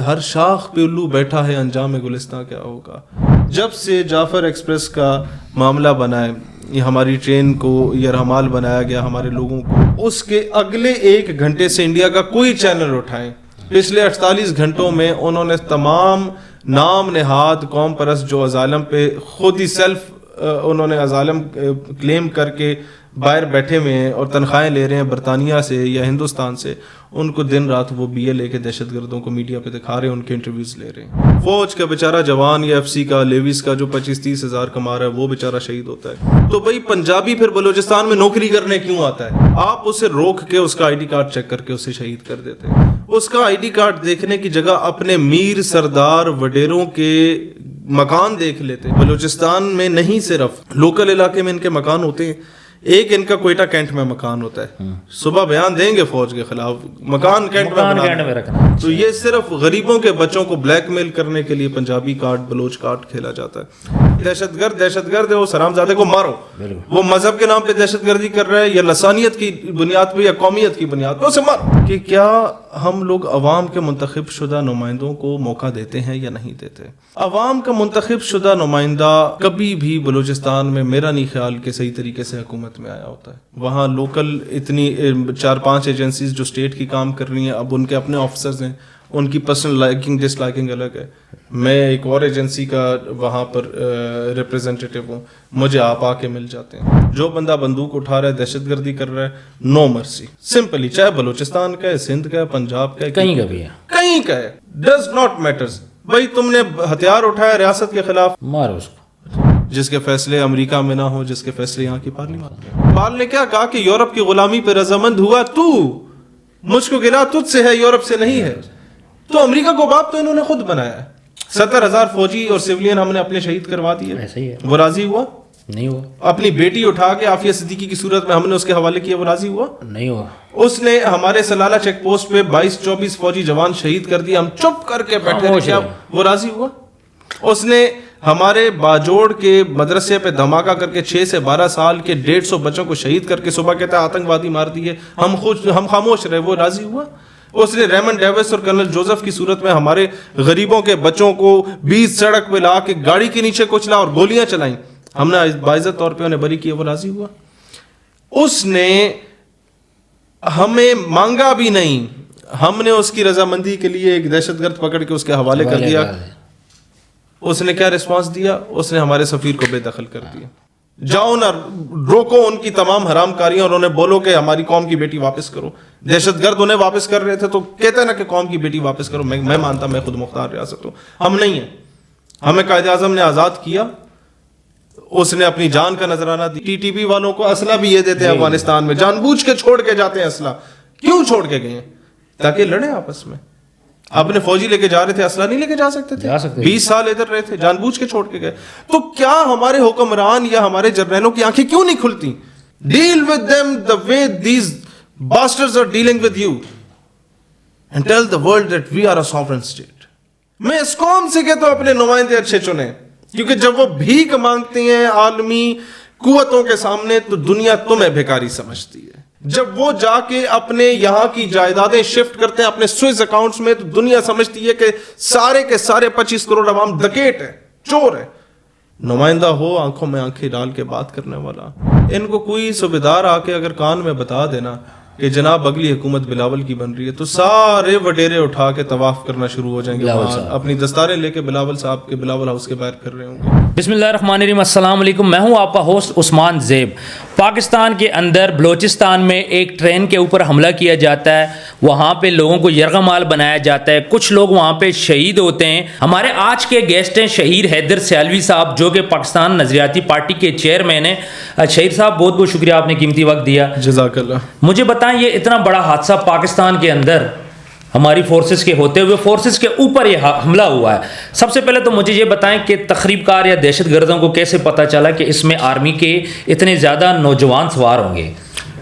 ہر شاخ پہ الو بیٹھا ہے، انجام گلستان کیا ہوگا. جب سے جعفر ایکسپریس کا معاملہ بنا ہے، یہ ہماری ٹرین کو یرغمال بنایا گیا ہمارے لوگوں کو، اس کے اگلے 1 گھنٹے سے انڈیا کا کوئی چینل اٹھائیں، پچھلے 48 گھنٹوں میں انہوں نے تمام نام نہاد قوم پرست جو ازالم پہ خود ہی سیلف انہوں نے ازالم کلیم کر کے باہر بیٹھے ہوئے ہیں اور تنخواہیں لے رہے ہیں برطانیہ سے یا ہندوستان سے، ان کو دن رات وہ بی اے لے کے دہشت گردوں کو میڈیا پہ دکھا رہے ہیں، ان کے انٹرویوز لے رہے ہیں. فوج کا بیچارہ جوان یا ایف سی کا لیویز کا جو 25-30 ہزار کما رہا ہے وہ بیچارہ شہید ہوتا ہے. تو بھائی پنجابی پھر بلوچستان میں نوکری کرنے کیوں آتا ہے؟ آپ اسے روک کے اس کا آئی ڈی کارڈ چیک کر کے اسے شہید کر دیتے ہیں. اس کا آئی ڈی کارڈ دیکھنے کی جگہ اپنے میر سردار وڈیروں کے مکان دیکھ لیتے. بلوچستان میں نہیں صرف لوکل علاقے میں ان کے مکان ہوتے ہیں، ایک ان کا کوئٹہ کینٹ میں مکان ہوتا ہے، صبح بیان دیں گے فوج کے خلاف، مکان کینٹ میں رکھنا. تو یہ صرف غریبوں کے بچوں کو بلیک میل کرنے کے لیے پنجابی کارڈ بلوچ کارڈ کھیلا جاتا ہے. دہشت گرد ہے وہ حرام زادے کو مارو، وہ مذہب کے نام پہ دہشت گردی کر رہا ہے یا لسانیت کی بنیاد پہ یا قومیت کی بنیاد پہ، اسے مارو. کہ کیا ہم لوگ عوام کے منتخب شدہ نمائندوں کو موقع دیتے ہیں یا نہیں دیتے؟ عوام کا منتخب شدہ نمائندہ کبھی بھی بلوچستان میں میرا نہیں خیال کہ صحیح طریقے سے حکومت میں آیا ہوتا ہے. وہاں لوکل اتنی 4-5 ایجنسیز جو اسٹیٹ کی کام کر رہی ہیں، اب ان کے اپنے آفیسرز ہیں، ان کی پرسنل لائکنگ ڈس لائکنگ الگ ہے. میں ایک اور ایجنسی کا وہاں پر ریپریزنٹیٹیو ہوں، مجھے آپ آ کے مل جاتے ہیں. جو بندہ بندوق اٹھا رہا ہے، دہشت گردی کر رہا ہے، نو مرسی، سمپلی، چاہے بلوچستان کا ہے، سندھ کا ہے، پنجاب کا ہے، کہیں کا بھی ہے، کہیں کا ہے، ڈز ناٹ میٹرز. بھائی تم نے ہتھیار اٹھایا ریاست کے خلاف، مارو اس کو. جس کے فیصلے امریکہ میں نہ ہو، جس کے فیصلے یہاں کی پارلیمان میں. پال نے کیا کہا کہ یورپ کی غلامی پہ رضامند ہوا تو، مجھ کو گلا تجھ سے ہے، یورپ سے نہیں ہے. تو امریکہ کو باپ تو انہوں نے خود بنایا ہے. 70,000 فوجی اور سویلین ہم نے اپنے شہید کروا دیے، وہ راضی ہوا؟ نہیں ہوا. اپنی بیٹی اٹھا کے عافیہ صدیقی کی صورت میں ہم نے اس کے حوالے کیا، وہ راضی ہوا؟ نہیں ہوا. اس نے ہمارے سلالہ چیک پوسٹ پہ 22-24 فوجی جوان شہید کر دیے، ہم چپ کر کے بیٹھے رہے، کیا وہ راضی ہوا؟ اس نے ہمارے باجوڑ کے مدرسے پہ دھماکہ کر کے 6 سے 12 سال کے 150 بچوں کو شہید کر کے صبح کہتا ہے آتنکوادی مار دیے، ہم خاموش رہے، وہ راضی ہوا؟ اس نے ریمنڈ ڈیوس اور کرنل جوزف کی صورت میں ہمارے غریبوں کے بچوں کو 20 سڑک پہ لا کے گاڑی کے نیچے کچلا اور گولیاں چلائیں، ہم نے باعزت طور پہ انہیں بری کیا، وہ راضی ہوا؟ اس نے ہمیں مانگا بھی نہیں، ہم نے اس کی رضامندی کے لیے ایک دہشت گرد پکڑ کے اس کے حوالے کر دیا. اس نے کیا ریسپانس دیا؟ اس نے ہمارے سفیر کو بے دخل کر دیا. جاؤ نہ روکو ان کی تمام حرام کاریاں اور انہیں بولو کہ ہماری قوم کی بیٹی واپس کرو. دہشت گرد انہیں واپس کر رہے تھے تو کہتے ہیں نا کہ قوم کی بیٹی واپس کرو. میں مانتا میں خود مختار ریاست ہوں، ہم نہیں ہیں. ہمیں قائد اعظم نے آزاد کیا، اس نے اپنی جان کا نذرانہ دی. ٹی ٹی پی والوں کو اسلحہ بھی یہ دیتے ہیں افغانستان میں، جان بوجھ کے چھوڑ کے جاتے ہیں اسلحہ. کیوں چھوڑ کے گئے ہیں؟ تاکہ لڑیں آپس میں. اپنے فوجی لے کے جا رہے تھے، اسلحہ نہیں لے کے جا سکتے تھے، 20 سال ادھر رہے تھے، جان بوجھ کے چھوڑ کے گئے. تو کیا ہمارے حکمران یا ہمارے جرنیلوں کی آنکھیں کیوں نہیں کھلتی؟ Deal with them the way these bastards are dealing with you and tell the world that we are a sovereign state. میں اس قوم سے کہتا ہوں اپنے نمائندے اچھے چنیں، کیونکہ جب وہ بھیک مانگتے ہیں عالمی قوتوں کے سامنے تو دنیا تمہیں بھیکاری سمجھتی ہے. جب وہ جا کے اپنے یہاں کی جائیدادیں شفٹ کرتے ہیں اپنے سوئس اکاؤنٹس میں تو دنیا سمجھتی ہے کہ سارے کے سارے 25 کروڑ عوام ڈکیٹ ہے، چور ہے. نمائندہ ہو آنکھوں میں آنکھیں ڈال کے بات کرنے والا. ان کو کوئی صوبیدار آ کے اگر کان میں بتا دینا کہ جناب اگلی حکومت بلاول کی بن رہی ہے، تو سارے وڈیرے اٹھا کے طواف کرنا شروع ہو جائیں گے، اپنی دستاریں لے کے بلاول صاحب کے بلاول ہاؤس کے باہر کر رہے ہوں گے. بسم اللہ الرحمن الرحیم. السلام علیکم، میں ہوں آپ کا ہوسٹ عثمان زیب. پاکستان کے اندر بلوچستان میں ایک ٹرین کے اوپر حملہ کیا جاتا ہے، وہاں پہ لوگوں کو یرغمال بنایا جاتا ہے، کچھ لوگ وہاں پہ شہید ہوتے ہیں. ہمارے آج کے گیسٹ ہیں شہید حیدر سیالوی صاحب، جو کہ پاکستان نظریاتی پارٹی کے چیئرمین ہیں. شہید صاحب بہت بہت شکریہ، آپ نے قیمتی وقت دیا. جزاک اللہ. مجھے بتائیں یہ اتنا بڑا حادثہ پاکستان کے اندر ہماری فورسز کے ہوتے ہوئے فورسز کے اوپر یہ حملہ ہوا ہے، سب سے پہلے تو مجھے یہ بتائیں کہ تخریب کار یا دہشت گردوں کو کیسے پتہ چلا کہ اس میں آرمی کے اتنے زیادہ نوجوان سوار ہوں گے؟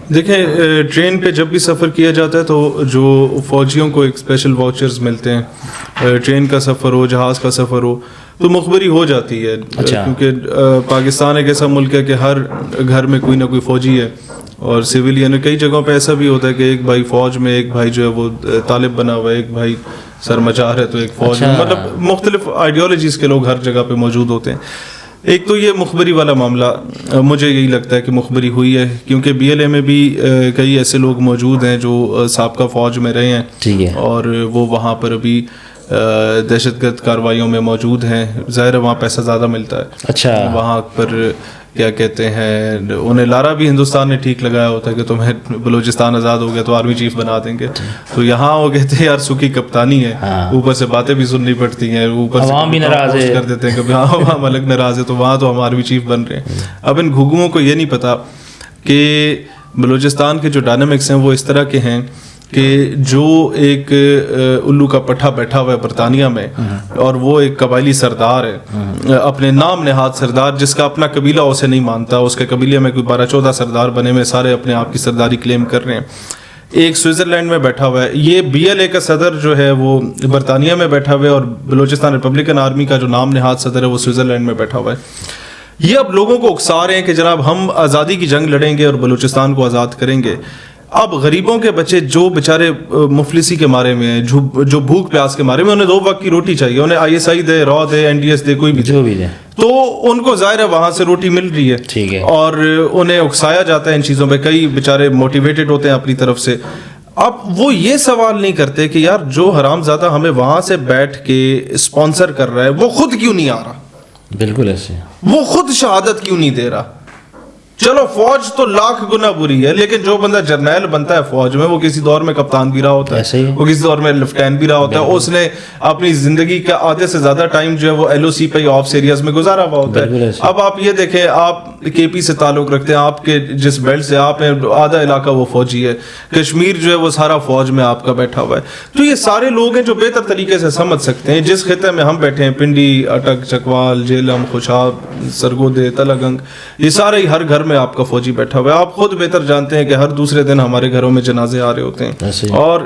دیکھیں، ٹرین پہ جب بھی سفر کیا جاتا ہے تو جو فوجیوں کو ایک اسپیشل واچرز ملتے ہیں، ٹرین کا سفر ہو، جہاز کا سفر ہو، تو مخبری ہو جاتی ہے. کیونکہ پاکستان ایک ایسا ملک ہے کہ ہر گھر میں کوئی نہ کوئی فوجی ہے اور سویلین. کئی جگہوں پہ ایسا بھی ہوتا ہے کہ ایک بھائی فوج میں، ایک بھائی جو ہے وہ طالب بنا ہوا ہے، ایک بھائی سر مچا رہے تو ایک فوج میں، مطلب مختلف آئیڈیالوجیز کے لوگ ہر جگہ پہ موجود ہوتے ہیں. ایک تو یہ مخبری والا معاملہ، مجھے یہی لگتا ہے کہ مخبری ہوئی ہے، کیونکہ بی ایل اے میں بھی کئی ایسے لوگ موجود ہیں جو سابقہ فوج میں رہے ہیں، ٹھیک ہے، اور وہ وہاں پر ابھی دہشت گرد کارروائیوں میں موجود ہیں. ظاہر ہے وہاں پیسہ زیادہ ملتا ہے. اچھا، وہاں پر کیا کہتے ہیں، انہیں لارا بھی ہندوستان نے ٹھیک لگایا ہوتا ہے کہ تمہیں بلوچستان آزاد ہو گیا تو آرمی چیف بنا دیں گے. تو یہاں وہ کہتے ہیں یار سکی کپتانی ہے، اوپر سے باتیں بھی سننی پڑتی ہیں، اوپر سے عوام بھی ناراض ہے کر دیتے ہیں کہ ہاں عوام الگ ناراض ہے، تو وہاں تو ہم آرمی چیف بن رہے ہیں. اب ان گھگوؤں کو یہ نہیں پتا کہ بلوچستان کے جو ڈائنامکس ہیں وہ اس طرح کے ہیں کہ جو ایک الو کا پٹھا بیٹھا ہوا ہے برطانیہ میں، اور وہ ایک قبائلی سردار ہے، اپنے نام نہاد سردار، جس کا اپنا قبیلہ اسے نہیں مانتا. اس کے قبیلے میں کوئی 12-14 سردار بنے ہوئے، سارے اپنے آپ کی سرداری کلیم کر رہے ہیں. ایک سوئٹزرلینڈ میں بیٹھا ہوا ہے. یہ بی ایل اے کا صدر جو ہے وہ برطانیہ میں بیٹھا ہوا ہے، اور بلوچستان ریپبلکن آرمی کا جو نام نہاد صدر ہے وہ سوئٹزرلینڈ میں بیٹھا ہوا ہے. یہ اب لوگوں کو اکسا رہے ہیں کہ جناب ہم آزادی کی جنگ لڑیں گے اور بلوچستان کو آزاد کریں گے. اب غریبوں کے بچے جو بیچارے مفلسی کے مارے میں ہیں، جو بھوک پیاس کے مارے میں، انہیں 2 وقت کی روٹی چاہیے، انہیں آئی ایس آئی دے، را دے، این ڈی ایس دے، کوئی بھی جو بھی دے، تو ان کو ظاہر ہے وہاں سے روٹی مل رہی ہے، ٹھیک ہے، اور انہیں اکسایا جاتا ہے ان چیزوں پہ. کئی بیچارے موٹیویٹڈ ہوتے ہیں اپنی طرف سے. اب وہ یہ سوال نہیں کرتے کہ یار جو حرام زادہ ہمیں وہاں سے بیٹھ کے اسپانسر کر رہا ہے وہ خود کیوں نہیں آ رہا، بالکل ایسے، وہ خود شہادت کیوں نہیں دے رہا. چلو فوج تو لاکھ گنا بری ہے، لیکن جو بندہ جرنیل بنتا ہے فوج میں، وہ کسی دور میں کپتان بھی رہا ہوتا ہے، وہ کسی دور میں لیفٹیننٹ بھی رہا ہوتا ہے. اس نے اپنی زندگی کا آدھے سے زیادہ ٹائم جو ہے وہ ایل او سی پہ یا آفس ایریاز میں گزارا ہوا ہوتا ہے. اب آپ یہ دیکھیں، آپ کے پی سے تعلق رکھتے ہیں، آپ کے جس بیلٹ سے آپ ہیں آدھا علاقہ وہ فوجی ہے، کشمیر جو ہے وہ سارا فوج میں آپ کا بیٹھا ہوا ہے. تو یہ سارے لوگ ہیں جو بہتر طریقے سے سمجھ سکتے ہیں. جس خطے میں ہم بیٹھے ہیں، پنڈی، اٹک، چکوال، جیلم، خوشاب، سرگودے، تلگنگ، یہ سارے ہر گھر میں آپ کا فوجی بیٹھا ہوا ہے. آپ خود بہتر جانتے ہیں کہ ہر دوسرے دن ہمارے گھروں میں جنازے آ رہے ہوتے ہیں، اور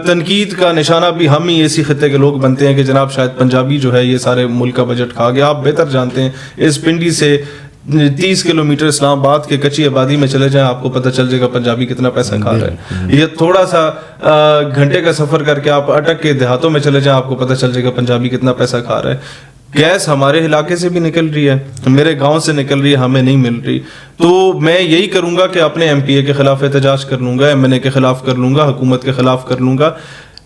تنقید کا نشانہ بھی ہم ہی اسی خطے کے لوگ بنتے ہیں کہ جناب شاید پنجابی جو ہے یہ سارے ملک کا بجٹ کھا گیا. آپ بہتر جانتے ہیں، اس پنڈی سے 30 کلومیٹر اسلام آباد کے کچی آبادی میں چلے جائیں، آپ کو پتہ چل جائے گا پنجابی کتنا پیسہ کھا رہا ہے. یہ تھوڑا سا گھنٹے کا سفر کر کے آپ اٹک کے دیہاتوں میں چلے جائیں، آپ کو پتہ چل جائے گا پنجابی کتنا پیسہ کھا رہا ہے. گیس ہمارے علاقے سے بھی نکل رہی ہے، میرے گاؤں سے نکل رہی ہے، ہمیں نہیں مل رہی. تو میں یہی کروں گا کہ اپنے ایم پی اے کے خلاف احتجاج کر لوں گا، ایم این اے کے خلاف کر لوں گا، حکومت کے خلاف کر لوں گا.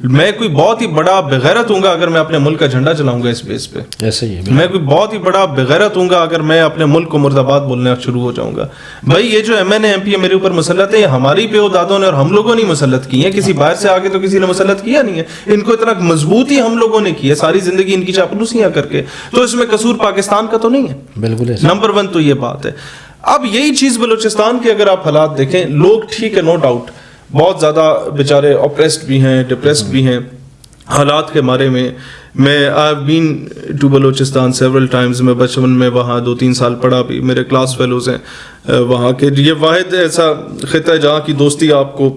میں کوئی بہت ہی بڑا بغیرت ہوں گا اگر میں اپنے ملک کا جھنڈا چلاؤں گا اس بیس پہ. ایسے ہی میں کوئی بہت ہی بڑا بغیرت ہوں گا اگر میں اپنے ملک کو مرد آباد بولنا شروع ہو جاؤں گا. بھائی یہ جو M N A M P A میرے اوپر مسلط ہے، یہ ہماری پیو دادوں نے اور ہم لوگوں نے مسلط کی ہیں، کسی باہر سے آگے تو کسی نے مسلط کیا نہیں ہے. ان کو اتنا مضبوط ہی ہم لوگوں نے کی ہے ساری زندگی ان کی چاپلوسیاں کر کے. تو اس میں قصور پاکستان کا تو نہیں ہے، بالکل. نمبر 1 تو یہ بات ہے. اب یہی چیز بلوچستان کے اگر آپ حالات دیکھیں، لوگ ٹھیک ہے نو ڈاؤٹ بہت زیادہ بیچارے اوپریسڈ بھی ہیں، ڈپریسڈ بھی ہیں حالات کے بارے میں. میں I have been to Balochistan several times. میں بچپن میں وہاں 2-3 سال پڑھا بھی، میرے کلاس فیلوز ہیں وہاں کے. یہ واحد ایسا خطہ ہے جہاں کی دوستی آپ کو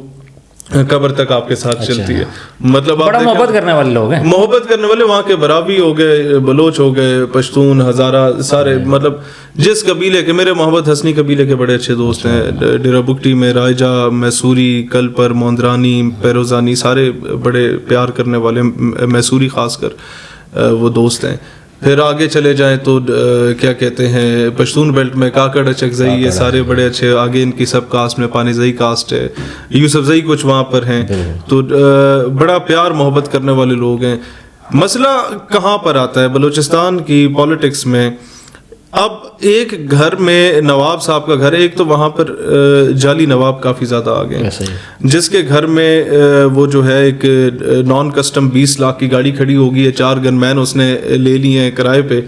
قبر تک آپ کے ساتھ چلتی ہے. مطلب بڑا محبت کرنے والے لوگ ہیں، محبت کرنے والے. وہاں کے براوی ہو گئے، بلوچ ہو گئے، پشتون، ہزارہ، سارے مطلب جس قبیلے کے. میرے محمد حسنی قبیلے کے بڑے اچھے دوست ہیں، ڈیرہ بگٹی میں رائجا، میسوری، کلپر، موندرانی، پیروزانی، سارے بڑے پیار کرنے والے، میسوری خاص کر وہ دوست ہیں. پھر آگے چلے جائیں تو کیا کہتے ہیں پشتون بیلٹ میں کاکڑ، اچکزئی، یہ سارے بڑے اچھے. آگے ان کی سب کاسٹ میں پانیزئی کاسٹ ہے، یوسفزئی کچھ وہاں پر ہیں. تو بڑا پیار محبت کرنے والے لوگ ہیں. مسئلہ کہاں پر آتا ہے بلوچستان کی پالیٹکس میں؟ اب ایک گھر میں نواب صاحب کا گھر ہے، ایک تو وہاں پر جعلی نواب کافی زیادہ آ گئے، جس کے گھر میں وہ جو ہے ایک نان کسٹم 20 لاکھ کی گاڑی کھڑی ہوگی ہے، 4 گن مین اس نے لے لیے ہیں کرائے پہ.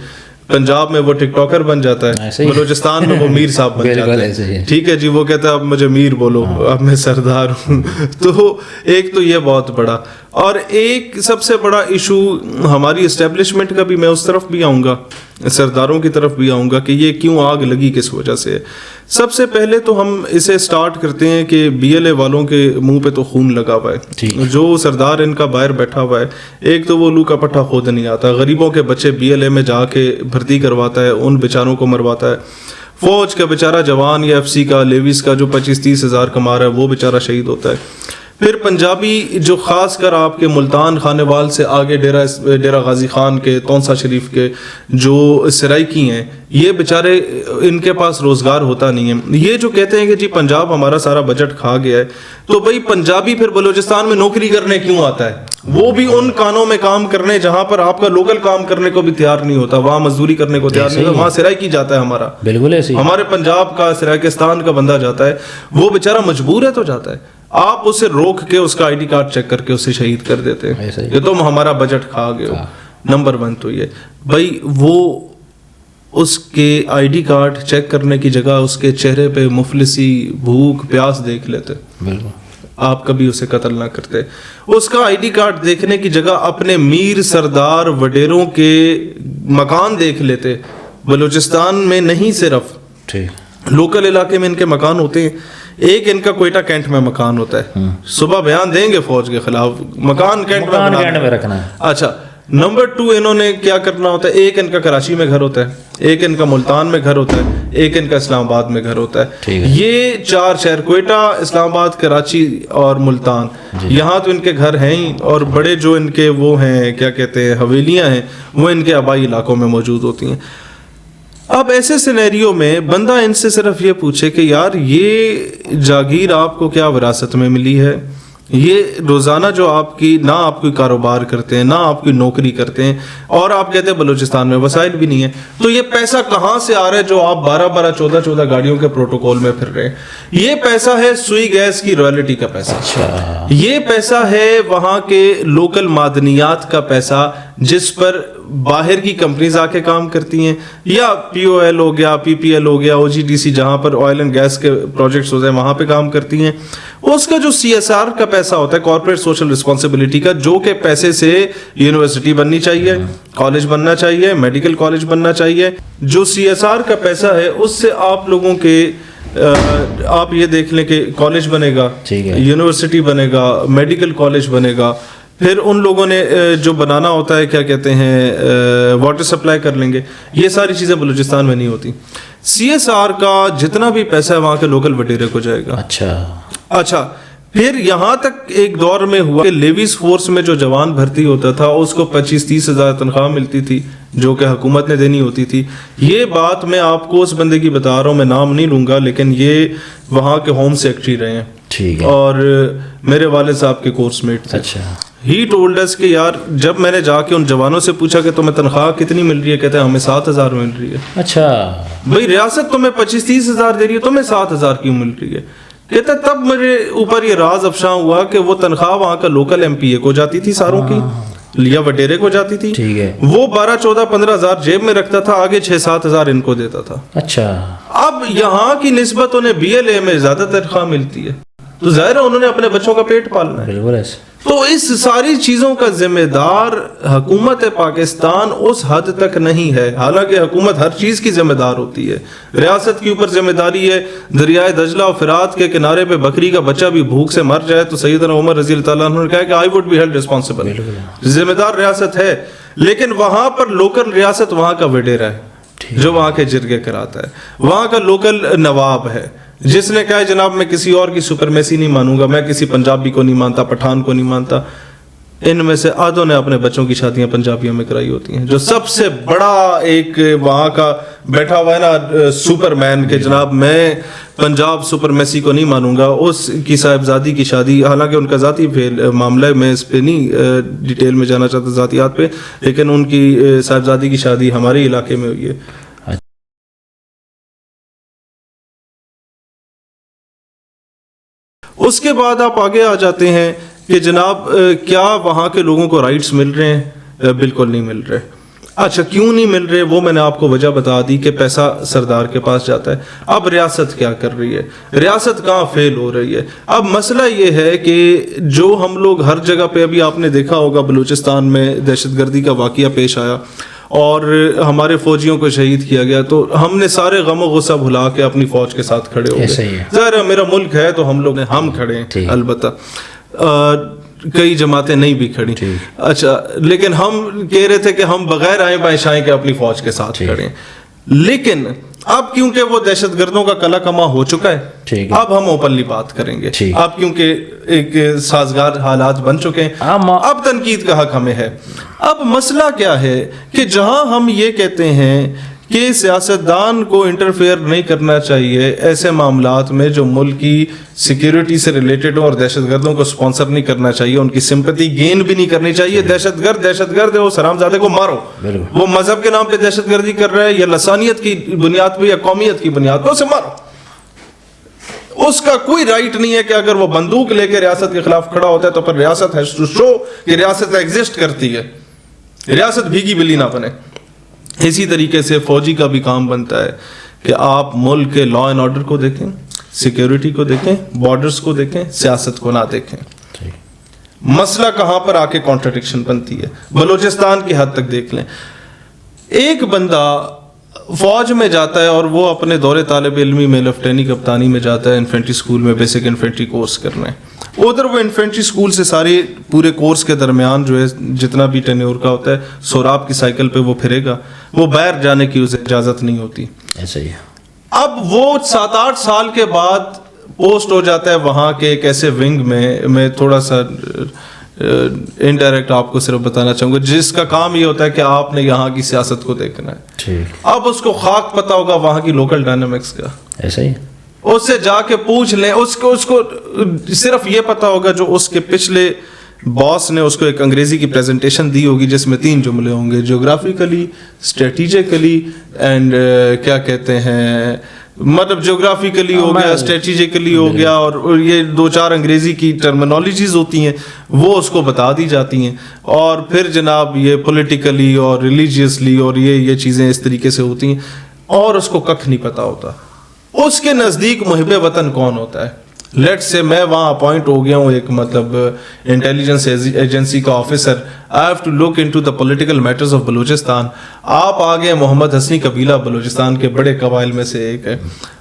پنجاب میں وہ ٹک ٹاکر بن جاتا ہے، بلوچستان میں وہ میر صاحب بن جاتا ہے. ٹھیک ہے جی، وہ کہتا ہے اب مجھے میر بولو، اب میں سردار ہوں. تو ایک تو یہ بہت بڑا. اور ایک سب سے بڑا ایشو ہماری اسٹیبلشمنٹ کا بھی، میں اس طرف بھی آؤں گا، سرداروں کی طرف بھی آؤں گا کہ یہ کیوں آگ لگی، کس وجہ سے. سب سے پہلے تو ہم اسے سٹارٹ کرتے ہیں کہ بی ایل اے والوں کے منہ پہ تو خون لگا ہوا ہے. جو سردار ان کا باہر بیٹھا ہوا ہے، ایک تو وہ لو کا پٹھا خود نہیں آتا، غریبوں کے بچے بی ایل اے میں جا کے بھرتی کرواتا ہے، ان بیچاروں کو مرواتا ہے. فوج کا بیچارہ جوان یا ایف سی کا، لیویز کا جو 25-30 ہزار کما رہا ہے، وہ بیچارہ شہید ہوتا ہے. پھر پنجابی جو خاص کر آپ کے ملتان خانے وال سے آگے ڈیرہ غازی خان کے تونسا شریف کے جو سرائکی ہیں, یہ بیچارے ان کے پاس روزگار ہوتا نہیں ہے. یہ جو کہتے ہیں کہ جی پنجاب ہمارا سارا بجٹ کھا گیا ہے, تو بھائی پنجابی پھر بلوچستان میں نوکری کرنے کیوں آتا ہے؟ وہ بھی ان کانوں میں کام کرنے جہاں پر آپ کا لوکل کام کرنے کو بھی تیار نہیں ہوتا, وہاں مزدوری کرنے کو تیار نہیں ہوتا, وہاں سرائکی جاتا ہے ہمارا. بالکل ایسے ہمارے پنجاب کا سرائکستان کا بندہ جاتا ہے, وہ بیچارہ مجبور ہے تو جاتا ہے. آپ اسے روک کے اس کا آئی ڈی کارڈ چیک کر کے اسے شہید کر دیتے ہیں کہ تم ہمارا بجٹ کھا گئے ہو. نمبر 1 تو یہ بھائی, وہ اس کے آئی ڈی کارڈ چیک کرنے کی جگہ اس کے چہرے پہ مفلسی, بھوک, پیاس دیکھ لیتے, بالکل آپ کبھی اسے قتل نہ کرتے. اس کا آئی ڈی کارڈ دیکھنے کی جگہ اپنے میر سردار وڈیروں کے مکان دیکھ لیتے. بلوچستان میں نہیں, صرف لوکل علاقے میں ان کے مکان ہوتے ہیں. ایک ان کا کوئٹہ کینٹ میں مکان ہوتا ہے, صبح بیان دیں گے فوج کے خلاف, مکان کینٹ میں رکھنا ہے. اچھا, نمبر 2 انہوں نے کیا کرنا ہوتا ہے, ایک ان کا کراچی میں گھر ہوتا ہے, ایک ان کا ملتان میں گھر ہوتا ہے, ایک ان کا اسلام آباد میں گھر ہوتا ہے. یہ 4 شہر کوئٹہ, اسلام آباد, کراچی اور ملتان, یہاں تو ان کے گھر ہیں ہی, اور بڑے جو ان کے وہ ہیں کیا کہتے ہیں حویلیاں ہیں, وہ ان کے آبائی علاقوں میں موجود ہوتی ہیں. اب ایسے سینیریو میں بندہ ان سے صرف یہ پوچھے کہ یار یہ جاگیر آپ کو کیا وراثت میں ملی ہے, یہ روزانہ جو آپ کی, نہ آپ کوئی کاروبار کرتے ہیں, نہ آپ کی نوکری کرتے ہیں, اور آپ کہتے ہیں بلوچستان میں وسائل بھی نہیں ہے, تو یہ پیسہ کہاں سے آ رہا ہے جو آپ 12 14 گاڑیوں کے پروٹوکول میں پھر رہے ہیں؟ یہ پیسہ ہے سوئی گیس کی رائلٹی کا پیسہ, یہ پیسہ ہے وہاں کے لوکل معدنیات کا پیسہ جس پر باہر کی کمپنیز آ کے کام کرتی ہیں, یا پی او ایل ہو گیا, پی پی ایل ہو گیا, او جی ڈی سی جہاں پر آئل اینڈ گیس کے پروجیکٹس ہوتے ہیں وہاں پہ کام کرتی ہیں. اس کا جو سی ایس آر کا پیسہ ہوتا ہے, کارپوریٹ سوشل رسپانسبلٹی کا, جو کہ پیسے سے یونیورسٹی بننی چاہیے, کالج بننا چاہیے, میڈیکل کالج بننا چاہیے, جو سی ایس آر کا پیسہ ہے اس سے آپ لوگوں کے آپ یہ دیکھ لیں کہ کالج بنے گا, یونیورسٹی بنے گا, میڈیکل کالج بنے گا, پھر ان لوگوں نے جو بنانا ہوتا ہے کیا کہتے ہیں واٹر سپلائی کر لیں گے. یہ ساری چیزیں بلوچستان میں نہیں ہوتی. سی ایس آر کا جتنا بھی پیسہ ہے وہاں کے لوکل وڈیرے کو جائے گا. اچھا, پھر یہاں تک ایک دور میں ہوا کہ لیویز فورس میں جو جوان بھرتی ہوتا تھا اس کو 25-30 ہزار تنخواہ ملتی تھی جو کہ حکومت نے دینی ہوتی تھی. یہ بات میں آپ کو اس بندے کی بتا رہا ہوں, میں نام نہیں لوں گا, لیکن یہ وہاں کے ہوم سیکرٹری رہے ہیں اور میرے والد صاحب کے کورس میٹ تھے. ہی ٹولڈ اس کہ یار جب میں نے جا کے ان جوانوں سے پوچھا کہ تمہیں تنخواہ کتنی مل رہی ہے, کہتے ہیں ہمیں 7,000 مل رہی ہے. اچھا بھائی, ریاست تمہیں 25-30 ہزار دے رہی ہے, تمہیں 7,000 کیوں مل رہی ہے؟ کہتا تب میرے اوپر یہ راز افشاں ہوا کہ وہ تنخواہ وہاں کا لوکل ایم پی اے کو جاتی تھی ساروں کی, یا وڈیرے کو جاتی تھی, وہ 12-14-15 ہزار جیب میں رکھتا تھا, آگے 6-7 ہزار ان کو دیتا تھا. اچھا, اب یہاں کی نسبت انہیں بی ایل اے میں زیادہ تنخواہ ملتی ہے, تو ظاہر ہے انہوں نے اپنے بچوں کا پیٹ پالنا ہے. تو اس ساری چیزوں کا ذمہ دار حکومت پاکستان اس حد تک نہیں ہے, حالانکہ حکومت ہر چیز کی ذمہ دار ہوتی ہے. ریاست کے اوپر ذمہ داری ہے, دریائے دجلہ اور فرات کے کنارے پہ بکری کا بچہ بھی بھوک سے مر جائے تو سیدنا عمر رضی اللہ تعالیٰ عنہ نے کہا کہ I would be held responsible. ذمہ دار ریاست ہے, لیکن وہاں پر لوکل ریاست وہاں کا وڈیرا ہے جو وہاں کے جرگے کراتا ہے, وہاں کا لوکل نواب ہے جس نے کہا جناب میں کسی اور کی سپرمیسی نہیں مانوں گا, میں کسی پنجابی کو نہیں مانتا, پٹھان کو نہیں مانتا. ان میں سے آدھوں نے اپنے بچوں کی شادیاں پنجابیوں میں کرائی ہوتی ہیں. جو سب سے بڑا ایک وہاں کا بیٹھا ہوا ہے نا سپر مین کہ جناب میں پنجاب سپرمیسی کو نہیں مانوں گا, اس کی صاحبزادی کی شادی, حالانکہ ان کا ذاتی معاملہ ہے, میں اس پہ نہیں ڈیٹیل میں جانا چاہتا ذاتیات پہ, لیکن ان کی صاحبزادی کی شادی ہمارے علاقے میں ہوئی ہے. اس کے بعد آپ آگے آ جاتے ہیں کہ جناب کیا وہاں کے لوگوں کو رائٹس مل رہے ہیں؟ بالکل نہیں مل رہے. اچھا, کیوں نہیں مل رہے؟ وہ میں نے آپ کو وجہ بتا دی کہ پیسہ سردار کے پاس جاتا ہے. اب ریاست کیا کر رہی ہے؟ ریاست کہاں فیل ہو رہی ہے؟ اب مسئلہ یہ ہے کہ جو ہم لوگ ہر جگہ پہ, ابھی آپ نے دیکھا ہوگا بلوچستان میں دہشت گردی کا واقعہ پیش آیا اور ہمارے فوجیوں کو شہید کیا گیا, تو ہم نے سارے غم و غصہ بھلا کے اپنی فوج کے ساتھ کھڑے ہو گئے. ظاہر میرا ملک ہے تو ہم لوگ ہم کھڑے ہیں, البتہ کئی جماعتیں نہیں بھی کھڑی. اچھا, لیکن ہم کہہ رہے تھے کہ ہم بغیر آئیں بائیں شائیں کے اپنی فوج کے ساتھ کھڑے ہیں. لیکن اب کیونکہ وہ دہشت گردوں کا کلا کما ہو چکا ہے, ٹھیک ہے, اب ہم اوپنلی بات کریں گے. ٹھیک. اب کیونکہ ایک سازگار حالات بن چکے ہیں, اب تنقید کا حق ہمیں ہے. اب مسئلہ کیا ہے کہ جہاں ہم یہ کہتے ہیں کہ سیاستدان کو انٹرفیئر نہیں کرنا چاہیے ایسے معاملات میں جو ملک کی سیکیورٹی سے ریلیٹڈ ہوں, اور دہشت گردوں کو سپانسر نہیں کرنا چاہیے, ان کی سمپتی گین بھی نہیں کرنی چاہیے. دہشت گرد ہے, وہ حرامزادے کو مارو, وہ مذہب کے نام پہ دہشت گردی کر رہا ہے یا لسانیت کی بنیاد پہ یا قومیت کی بنیاد پہ, اسے مارو. اس کا کوئی رائٹ نہیں ہے کہ اگر وہ بندوق لے کے ریاست کے خلاف کھڑا ہوتا ہے تو پھر ریاست ہیز ٹو شو کہ ریاست ایگزسٹ کرتی ہے, ریاست بھیگی بلی نہ بنے. اسی طریقے سے فوجی کا بھی کام بنتا ہے کہ آپ ملک کے لا اینڈ آرڈر کو دیکھیں, سیکیورٹی کو دیکھیں, بارڈرز کو دیکھیں, سیاست کو نہ دیکھیں. مسئلہ کہاں پر آ کے کانٹرڈکشن بنتی ہے, بلوچستان کی حد تک دیکھ لیں. ایک بندہ فوج میں جاتا ہے اور وہ اپنے دور طالب علمی میں لیفٹینی کپتانی میں جاتا ہے انفینٹری اسکول میں بیسک انفینٹری کورس کرنے. ادھر وہ انفینٹری اسکول سے سارے پورے کورس کے درمیان جو ہے جتنا بھی ٹینیور کا ہوتا ہے سوراب کی سائیکل پہ وہ پھرے گا, وہ باہر جانے کی اسے اجازت نہیں ہوتی. ایسا ہی. اب وہ 7-8 سال کے بعد پوسٹ ہو جاتا ہے وہاں کے ایک ایسے ونگ میں تھوڑا سا انڈائریکٹ آپ کو صرف بتانا چاہوں گا, جس کا کام یہ ہوتا ہے کہ آپ نے یہاں کی سیاست کو دیکھنا ہے. اب اس کو خاک پتہ ہوگا وہاں کی لوکل ڈائنامکس کا. ایسا ہی. اس سے جا کے پوچھ لیں, اس کو صرف یہ پتا ہوگا جو اس کے پچھلے باس نے اس کو ایک انگریزی کی پریزنٹیشن دی ہوگی جس میں 3 جملے ہوں گے, جیوگرافیکلی, اسٹریٹجیکلی اینڈ کیا کہتے ہیں, مطلب جیوگرافیکلی ہو گیا, اسٹریٹجیکلی ہو گیا, اور یہ 2-4 انگریزی کی ٹرمینالوجیز ہوتی ہیں وہ اس کو بتا دی جاتی ہیں. اور پھر جناب یہ پولیٹیکلی اور ریلیجیسلی اور یہ چیزیں اس طریقے سے ہوتی ہیں, اور اس کو ککھ نہیں پتا ہوتا. اس کے نزدیک محب وطن کون ہوتا ہے. لیٹ سے میں وہاں اپوائنٹ ہو گیا ہوں ایک مطلب انٹیلیجنس ایجنسی کا officer, I have to look into the political matters of Balochistan. آپ آگے محمد حسنی قبیلہ بلوچستان کے بڑے قبائل میں سے ایک ہے,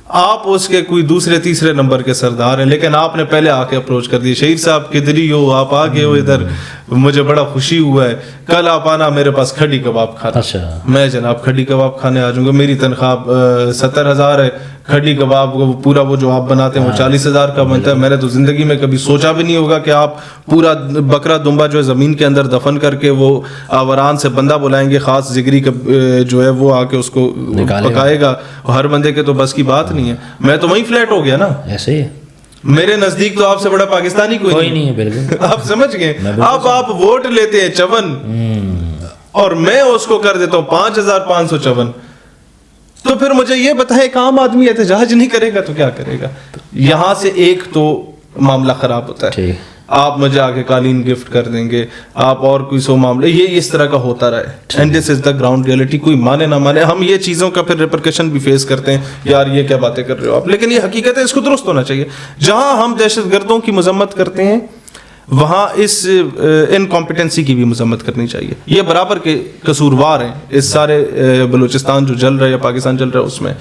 آپ اس کے کوئی 2-3 نمبر کے سردار ہیں, لیکن آپ نے پہلے آ کے اپروچ کر دی, شہید صاحب کدھری ہو, آپ آگے ہو ادھر, مجھے بڑا خوشی ہوا ہے, کل آپ آنا میرے پاس کھڈی کباب کھانا. میں جناب کھڈی کباب کھانے آ جاؤں گا, میری تنخواہ 70,000 ہے, کھڈی کباب پورا وہ جو آپ بناتے ہیں وہ 40,000 کا بنتا ہے. میں نے تو زندگی میں کبھی سوچا بھی نہیں ہوگا کہ آپ پورا بکرا دمبا جو ہے زمین کے اندر دفن کر کے وہ آوران سے بندہ بلائیں گے خاص جگری جو ہے وہ آ کے اس کو پکائے گا, ہر بندے کے تو بس کی بات نہیں ہے. میں تو وہیں فلیٹ ہو گیا نا. ایسے ہی میرے نزدیک تو آپ سے بڑا پاکستانی کوئی نہیں ہے. بالکل آپ سمجھ گئے. اب آپ ووٹ لیتے ہیں 54 اور میں اس کو کر دیتا ہوں 5,554, تو پھر مجھے یہ بتائے ایک عام آدمی احتجاج نہیں کرے گا تو کیا کرے گا. یہاں سے ایک تو معاملہ خراب ہوتا ہے, آپ مجھے آگے قالین گفٹ کر دیں گے, آپ اور کوئی سو معاملے, یہ اس طرح کا ہوتا رہے. And this is the ground reality. کوئی مانے نہ مانے ہم یہ چیزوں کا پھر ریپرکشن بھی فیس کرتے ہیں, یار یہ کیا باتیں کر رہے ہو آپ, لیکن یہ حقیقت ہے, اس کو درست ہونا چاہیے. جہاں ہم دہشت گردوں کی مذمت کرتے ہیں وہاں اس انکمپیٹنسی کی بھی مذمت کرنی چاہیے. یہ برابر کے قصوروار ہیں اس سارے بلوچستان جو جل رہا ہے یا پاکستان جل رہا ہے اس میں.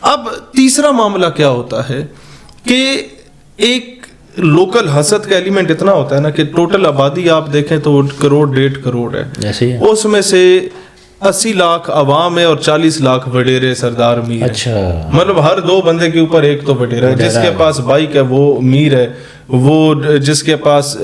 اب تیسرا معاملہ کیا ہوتا ہے کہ ایک لوکل حسد کا ایلیمنٹ اتنا ہوتا ہے نا کہ ٹوٹل آبادی آپ دیکھیں تو 1.5 کروڑ ہے, اس میں سے 80 لاکھ عوام ہے اور 40 لاکھ وڈیرے سردار میر. اچھا, مطلب ہر 2 بندے کے اوپر ایک تو وڈیرا ہے. جس کے پاس بائک ہے وہ میر ہے, وہ جس کے پاس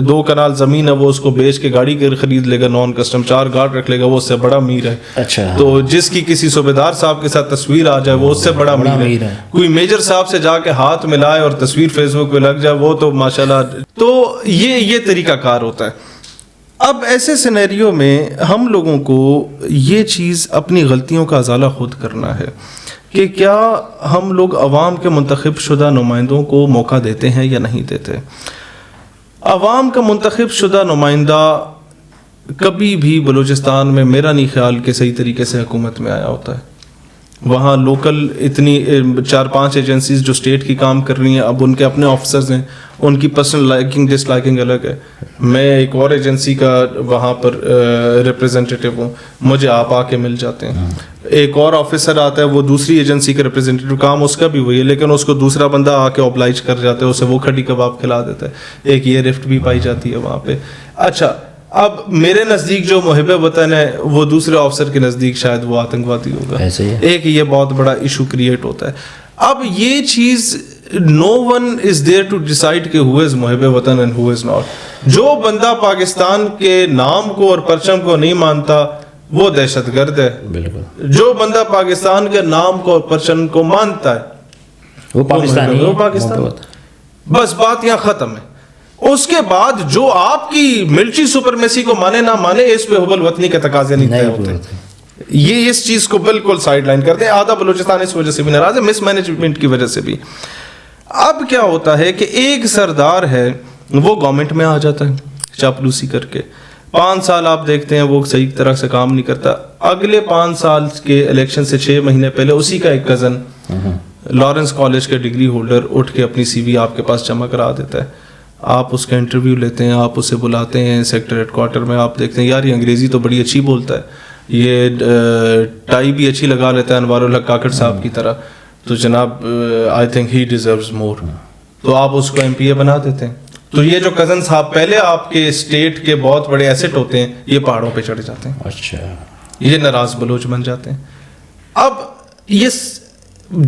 2 کنال زمین ہے وہ اس کو بیچ کے گاڑی خرید لے گا نان کسٹم, 4 گارڈ رکھ لے گا, وہ اس سے بڑا میر ہے. اچھا, تو جس کی کسی صوبیدار صاحب کے ساتھ تصویر آ جائے وہ اس سے بڑا میر ہے. کوئی میجر صاحب سے جا کے ہاتھ ملائے اور تصویر فیس بک پہ لگ جائے وہ تو ماشاءاللہ. تو یہ طریقہ کار ہوتا ہے. اب ایسے سینیریو میں ہم لوگوں کو یہ چیز اپنی غلطیوں کا ازالہ خود کرنا ہے کہ کیا ہم لوگ عوام کے منتخب شدہ نمائندوں کو موقع دیتے ہیں یا نہیں دیتے. عوام کا منتخب شدہ نمائندہ کبھی بھی بلوچستان میں میرا نہیں خیال کہ صحیح طریقے سے حکومت میں آیا ہوتا ہے. وہاں لوکل اتنی 4-5 ایجنسیز جو اسٹیٹ کی کام کر رہی ہیں, اب ان کے اپنے آفیسرز ہیں, ان کی پرسنل لائکنگ ڈس لائکنگ الگ ہے. میں ایک اور ایجنسی کا وہاں پر ریپریزنٹیٹیو ہوں, مجھے آپ آ کے مل جاتے ہیں. ایک اور آفیسر آتا ہے وہ دوسری ایجنسی کا ریپریزنٹیٹیو, کام اس کا بھی وہی ہے, لیکن اس کو دوسرا بندہ آ کے اوبلائج کر جاتا ہے, اسے وہ کھڈی کباب کھلا دیتا ہے. ایک یہ رفٹ بھی پائی جاتی ہے وہاں پہ. اچھا, اب میرے نزدیک جو محب وطن ہے وہ دوسرے آفسر کے نزدیک شاید وہ آتنکوادی ہوگا. ایسے ہی ایک یہ بہت بڑا ایشو کریٹ ہوتا ہے. اب یہ چیز no one is there to decide کہ who is محب وطن and who is not. جو بندہ پاکستان کے نام کو اور پرچم کو نہیں مانتا وہ دہشت گرد ہے. بالکل. جو بندہ پاکستان کے نام کو اور پرچم کو مانتا ہے وہ پاکستانی ہے. وہ پاکستان. بس بات یہاں ختم ہے. اس کے بعد جو آپ کی ملٹری سپرمیسی کو مانے نہ مانے اس پہ حب الوطنی کے تقاضے نہیں طے ہوتے. یہ اس چیز کو بالکل سائڈ لائن کرتے ہیں. آدھا بلوچستان اس وجہ سے بھی ناراض ہے, مس مینجمنٹ کی وجہ سے بھی. اب کیا ہوتا ہے کہ ایک سردار ہے وہ گورنمنٹ میں آ جاتا ہے چاپلوسی کر کے, 5 سال آپ دیکھتے ہیں وہ صحیح طرح سے کام نہیں کرتا. اگلے 5 سال کے الیکشن سے 6 مہینے پہلے اسی کا ایک کزن لارنس کالج کے ڈگری ہولڈر اٹھ کے اپنی سی وی آپ کے پاس جمع کرا دیتا ہے. آپ اس کا انٹرویو لیتے ہیں, آپ اسے بلاتے ہیں سیکٹر ہیڈ کوارٹر میں, آپ دیکھتے ہیں یار یہ انگریزی تو بڑی اچھی بولتا ہے, یہ ٹائی بھی اچھی لگا لیتا ہے انوار الحق کاکڑ صاحب کی طرح, تو جناب آئی تھنک ہی ڈیزروز مور, تو آپ اس کو ایم پی اے بنا دیتے ہیں. تو یہ جو کزن صاحب پہلے آپ کے اسٹیٹ کے بہت بڑے ایسٹ ہوتے ہیں یہ پہاڑوں پہ چڑھ جاتے ہیں. اچھا. یہ ناراض بلوچ بن جاتے ہیں. اب یہ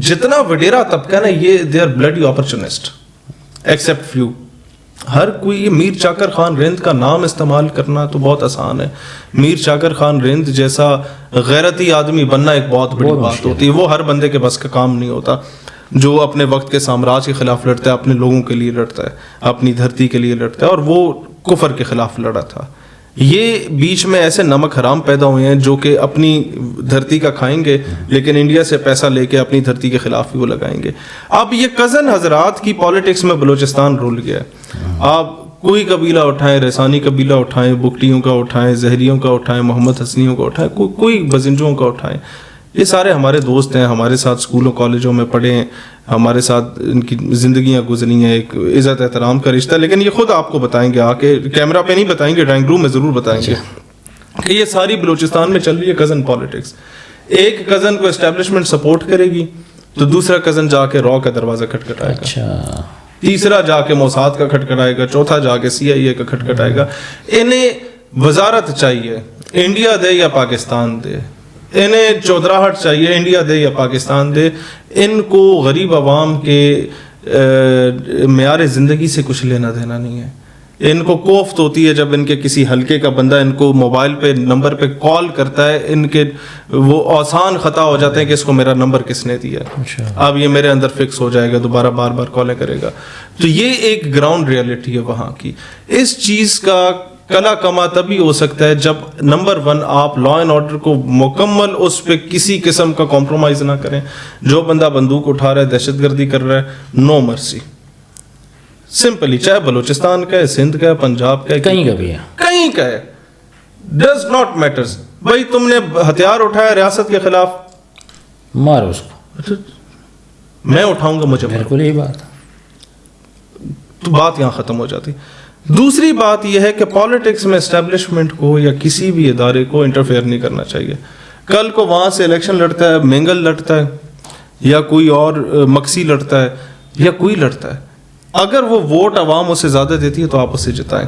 جتنا وڈیرا طبقہ نا یہ they are bloody opportunist except few. ہر کوئی میر چاکر خان رند کا نام استعمال کرنا تو بہت آسان ہے. میر چاکر خان رند جیسا غیرتی آدمی بننا ایک بہت بڑی بات ہوتی ہے. وہ ہر بندے کے بس کا کام نہیں ہوتا جو اپنے وقت کے سامراج کے خلاف لڑتا ہے, اپنے لوگوں کے لیے لڑتا ہے, اپنی دھرتی کے لیے لڑتا ہے, اور وہ کفر کے خلاف لڑا تھا. یہ بیچ میں ایسے نمک حرام پیدا ہوئے ہیں جو کہ اپنی دھرتی کا کھائیں گے لیکن انڈیا سے پیسہ لے کے اپنی دھرتی کے خلاف بھی وہ لگائیں گے. اب یہ کزن حضرات کی پالیٹکس میں بلوچستان رول گیا ہے. آپ کوئی قبیلہ اٹھائیں, ریسانی قبیلہ اٹھائیں, بگٹیوں کا اٹھائیں, زہریوں کا اٹھائیں, محمد حسنیوں کا اٹھائیں, کوئی بزنجوں کا اٹھائیں, یہ سارے ہمارے دوست ہیں, ہمارے ساتھ اسکولوں کالجوں میں پڑھے ہیں, ہمارے ساتھ ان کی زندگیاں گزری ہیں, ایک عزت احترام کا رشتہ. لیکن یہ خود آپ کو بتائیں گے, آ کے کیمرہ پہ نہیں بتائیں گے, ڈرائنگ روم میں ضرور بتائیں گے کہ یہ ساری بلوچستان میں چل رہی ہے کزن پالیٹکس. ایک کزن کو اسٹیبلشمنٹ سپورٹ کرے گی تو دوسرا کزن جا کے را کا دروازہ کھٹکھٹائے گا. اچھا. تیسرا جا کے موساد کا کھٹکھٹائے گا, چوتھا جا کے CIA کا کھٹکھٹائے گا. انہیں وزارت چاہیے انڈیا دے یا پاکستان دے, انہیں چودراہٹ چاہیے انڈیا دے یا پاکستان دے, ان کو غریب عوام کے معیار زندگی سے کچھ لینا دینا نہیں ہے. ان کو کوفت ہوتی ہے جب ان کے کسی حلقے کا بندہ ان کو موبائل پہ نمبر پہ کال کرتا ہے, ان کے وہ آسان خطا ہو جاتے ہیں کہ اس کو میرا نمبر کس نے دیا, اب یہ میرے اندر فکس ہو جائے گا, دوبارہ بار بار کالیں کرے گا. تو یہ ایک گراؤنڈ ریئلٹی ہے وہاں کی. اس چیز کا کلا کما تبھی ہو سکتا ہے جب نمبر 1 آپ لا اینڈ آرڈر کو مکمل اس پہ کسی قسم کا کمپرومائز نہ کریں. جو بندہ بندوق اٹھا رہا ہے, دہشت گردی کر رہا ہے, نو مرسی. سمپلی چاہے بلوچستان کا ہے, سندھ کا ہے, پنجاب کا ہے, کہیں کا بھی ہے, کہیں کا ہے, ڈز ناٹ میٹرز. بھائی تم نے ہتھیار اٹھایا ریاست کے خلاف, مارو اس کو. میں اٹھاؤں گا, مجھے بالکل یہی بات, تو بات یہاں ختم ہو جاتی. دوسری بات یہ ہے کہ پالیٹکس میں اسٹیبلشمنٹ کو یا کسی بھی ادارے کو انٹرفیئر نہیں کرنا چاہیے. کل کو وہاں سے الیکشن لڑتا ہے, مینگل لڑتا ہے, یا کوئی اور مکسی لڑتا ہے, یا کوئی لڑتا ہے, اگر وہ ووٹ عوام اسے زیادہ دیتی ہے تو آپ اسے جتائیں,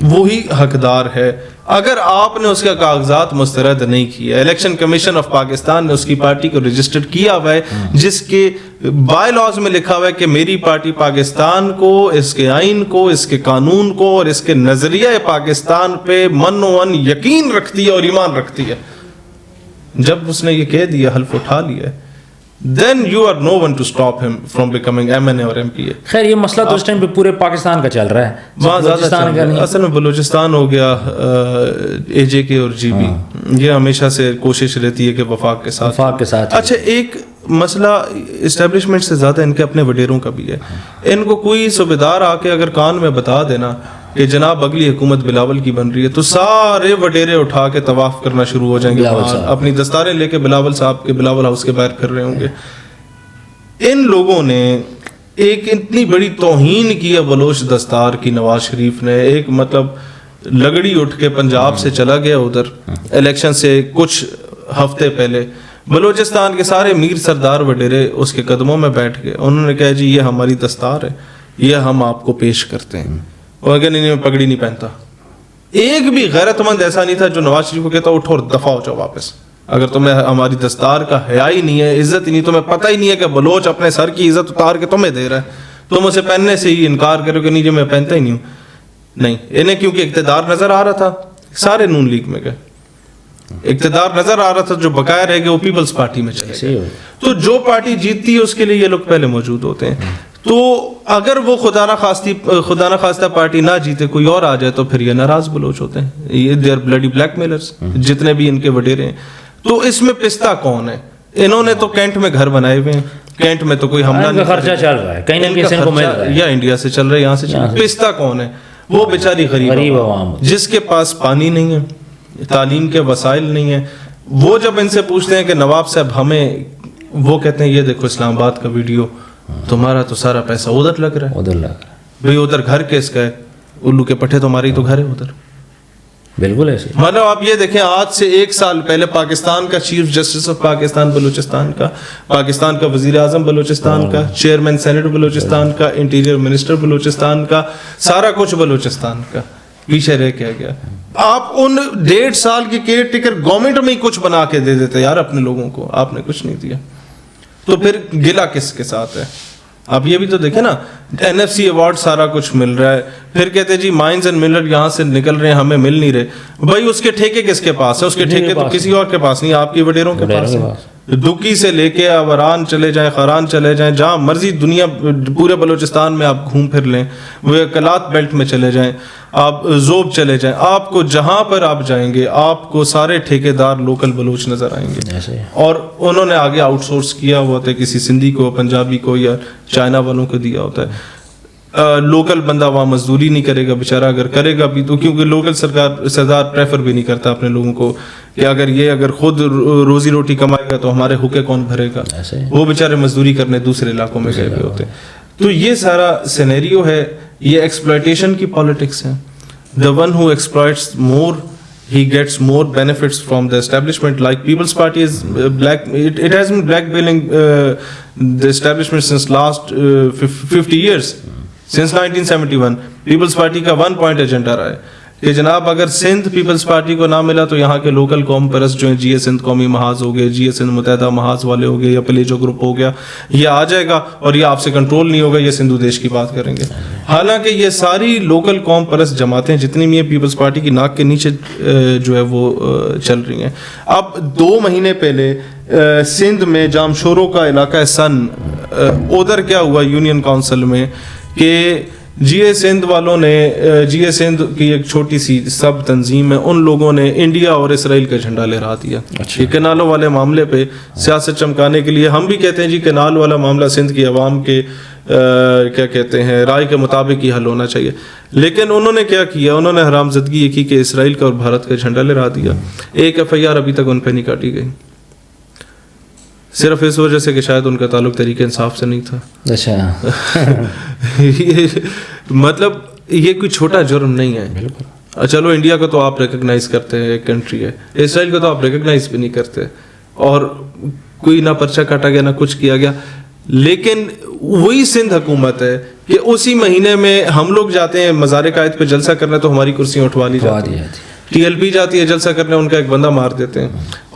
وہی حقدار ہے. اگر آپ نے اس کا کاغذات مسترد نہیں کیا, الیکشن کمیشن آف پاکستان نے اس کی پارٹی کو رجسٹرڈ کیا ہوا ہے جس کے بائی لاز میں لکھا ہوا ہے کہ میری پارٹی پاکستان کو, اس کے آئین کو, اس کے قانون کو اور اس کے نظریہ پاکستان پہ من و ان یقین رکھتی ہے اور ایمان رکھتی ہے. جب اس نے یہ کہہ دیا, حلف اٹھا لیا, then you are no one to stop him from becoming MNA اور MPA. خیر یہ مسئلہ تو اس ٹائم پہ پورے پاکستان کا چل رہا ہے, وہاں زیادہ اصل میں بلوچستان ہو گیا, AJK اور GB, یہ ہمیشہ سے کوشش رہتی ہے کہ وفاق کے ساتھ. اچھا ایک مسئلہ اسٹیبلشمنٹ سے زیادہ ان کے اپنے وڈیروں کا بھی ہے. ان کو کوئی صوبیدار آ کے اگر کان میں بتا دینا کہ جناب اگلی حکومت بلاول کی بن رہی ہے, تو سارے وڈیرے اٹھا کے طواف کرنا شروع ہو جائیں گے, اپنی دستاریں لے کے بلاول صاحب کے بلاول ہاؤس کے باہر کر رہے ہوں گے. ان لوگوں نے ایک اتنی بڑی توہین کی ہے بلوچ دستار کی. نواز شریف نے ایک مطلب لگڑی اٹھ کے پنجاب سے چلا گیا ادھر الیکشن سے کچھ ہفتے پہلے, بلوچستان کے سارے میر سردار وڈیرے اس کے قدموں میں بیٹھ گئے. انہوں نے کہا جی یہ ہماری دستار ہے, یہ ہم آپ کو پیش کرتے ہیں, اور اگر انہیں میں پگڑی نہیں پہنتا, ایک بھی غیرت مند ایسا نہیں تھا جو نواز شریف کو کہتا اٹھو اور دفاع ہو جاؤ واپس. اگر تمہیں ہماری دستار کا حیا ہی نہیں ہے, عزت ہی نہیں, تمہیں پتہ ہی نہیں ہے کہ بلوچ اپنے سر کی عزت اتار کے تمہیں دے رہا ہے, تم اسے پہننے سے ہی انکار کرو کہ نہیں جو میں پہنتا ہی نہیں ہوں. نہیں, انہیں کیونکہ اقتدار نظر آ رہا تھا, سارے نون لیگ میں گئے. اقتدار نظر آ رہا تھا, جو بقایا رہ گئے وہ پیپلز پارٹی میں چلے گئے. تو جو پارٹی جیتتی ہے اس کے لیے یہ لوگ پہلے موجود ہوتے ہیں. تو اگر وہ خدا نہ خواستہ پارٹی نہ جیتے, کوئی اور آ جائے, تو پھر یہ ناراض بلوچ ہوتے ہیں, یہ they are bloody blackmailers جتنے بھی ان کے وڈیرے ہیں. تو اس میں پستہ کون ہے؟ انہوں نے تو کینٹ میں گھر بنائے ہوئے ہیں, کینٹ میں تو کوئی حملہ نہیں, خرچہ چل رہا ہے, کہیں نہ کہیں سے ان کو مل رہا ہے, یا انڈیا سے چل رہا ہے, یہاں سے چل رہا ہے. پستہ کون ہے؟ وہ بیچاری غریب عوام, جس کے پاس پانی نہیں ہے, تعلیم کے وسائل نہیں ہیں. وہ جب ان سے پوچھتے ہیں کہ نواب صاحب ہمیں, وہ کہتے ہیں یہ دیکھو اسلام آباد کا ویڈیو, تمہارا تو سارا پیسہ ادھر لگ رہا ہے, ادھر لگ رہا ہے بھئی ادھر گھر کس کا ہے, الو کے پٹھے تمہاری تو گھر ہے ادھر. بالکل ایسے. مطلب آپ یہ دیکھیں, آج سے 1 سال پہلے پاکستان کا chief justice of Pakistan Balochistan کا, پاکستان کا وزیر اعظم بلوچستان کا, چیئرمین سینٹ بلوچستان کا, انٹیریئر منسٹر بلوچستان کا, سارا کچھ بلوچستان کا پیچھے رہ کے گیا. آپ ان 1.5 سال کی کیئر ٹیکر گورنمنٹ میں ہی کچھ بنا کے دے دیتے یار اپنے لوگوں کو, آپ نے کچھ نہیں دیا. تو پھر گلا کس کے ساتھ ہے؟ آپ یہ بھی تو دیکھیں نا, NFC ایوارڈ سارا کچھ مل رہا ہے, پھر کہتے جی مائنز اینڈ منرل یہاں سے نکل رہے ہیں, ہمیں مل نہیں رہے. بھائی اس کے ٹھیکے کس کے پاس ہے؟ اس کے ٹھیکے تو کسی اور کے پاس نہیں, آپ کی وڈیروں کے پاس ہے. دکی سے لے کے اوران چلے جائیں, خران چلے جائیں, جہاں مرضی دنیا پورے بلوچستان میں آپ گھوم پھر لیں, وہ کلات بیلٹ میں چلے جائیں, آپ زوب چلے جائیں, آپ کو جہاں پر آپ جائیں گے آپ کو سارے ٹھیکیدار لوکل بلوچ نظر آئیں گے. اور انہوں نے آگے آؤٹ سورس کیا ہوا ہوتا ہے, کسی سندھی کو, پنجابی کو, یا چائنا والوں کو دیا ہوتا ہے. لوکل بندہ وہاں مزدوری نہیں کرے گا بیچارہ, اگر کرے گا بھی تو کیونکہ لوکل سردار پریفر بھی نہیں کرتا اپنے لوگوں کو کہ اگر خود روزی روٹی کمائے گا تو ہمارے حقوق کون بھرے گا, وہ بیچارے مزدوری کرنے دوسرے علاقوں میں گئے ہوئے ہوتے ہیں. تو یہ سارا سینیریو ہے, یہ ایکسپلائٹیشن کی پالیٹکس ہے. The one who exploits more, he gets more benefits from the establishment. Like People's Party is it has been blackmailing the establishment since last 50 years. Since 1971 People's Party کا 1 point agenda رہا ہے کہ جناب اگر Sindh Peoples party کو نہ ملا تو یہاں کے لوکل قوم پرست جو ہیں, جی اے سندھ قومی محاذ ہو گئے, جی اے سندھ متحدہ محاذ والے ہو گئے, یا پلیجو گروپ ہو گیا, یہ آ جائے گا اور یہ آپ سے کنٹرول نہیں ہوگا, یہ سندھو دیش کی بات کریں گے. حالانکہ یہ ساری لوکل قوم پرست جماعتیں جتنی بھی ہیں پیپلز پارٹی کی ناک کے نیچے جو ہے وہ چل رہی ہیں. اب 2 مہینے پہلے سندھ میں جامشورو کا علاقہ ہے سن, ادھر کیا ہوا یونین کونسل میں کہ جی اے سندھ والوں نے, جی اے سندھ کی ایک چھوٹی سی سب تنظیم ہے, ان لوگوں نے انڈیا اور اسرائیل کا جھنڈا لہرا دیا. یہ کینالوں والے معاملے پہ سیاست چمکانے کے لیے. ہم بھی کہتے ہیں جی کینال والا معاملہ سندھ کی عوام کے کیا کہتے ہیں رائے کے مطابق ہی حل ہونا چاہیے. لیکن انہوں نے کیا کیا, انہوں نے حرامزدگی یہ کی کہ اسرائیل کا اور بھارت کا جھنڈا لہرا دیا. ایک FIR ابھی تک ان پہ نہیں کاٹی گئی, صرف اس وجہ سے کہ شاید ان کا تعلق تحریک انصاف سے نہیں تھا. مطلب یہ کوئی چھوٹا جرم نہیں ہے. چلو انڈیا کو تو آپ ریکگنائز کرتے ہیں, ایک کنٹری ہے, اسرائیل کو تو آپ ریکگنائز بھی نہیں کرتے, اور کوئی نہ پرچہ کاٹا گیا نہ کچھ کیا گیا. لیکن وہی سندھ حکومت ہے کہ اسی مہینے میں ہم لوگ جاتے ہیں مزار قائد پہ جلسہ کرنے تو ہماری کرسیاں اٹھوا لی جاتی ہیں, TLP جاتی ہے جلسہ کرنے, ان کا ایک بندہ مار دیتے ہیں,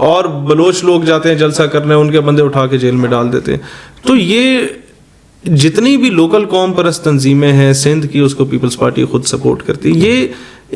اور بلوچ لوگ جاتے ہیں جلسہ کرنے, ان کے بندے اٹھا کے جیل میں ڈال دیتے ہیں. تو یہ جتنی بھی لوکل قوم پرست تنظیمیں ہیں سندھ کی, اس کو پیپلز پارٹی خود سپورٹ کرتی ہے. یہ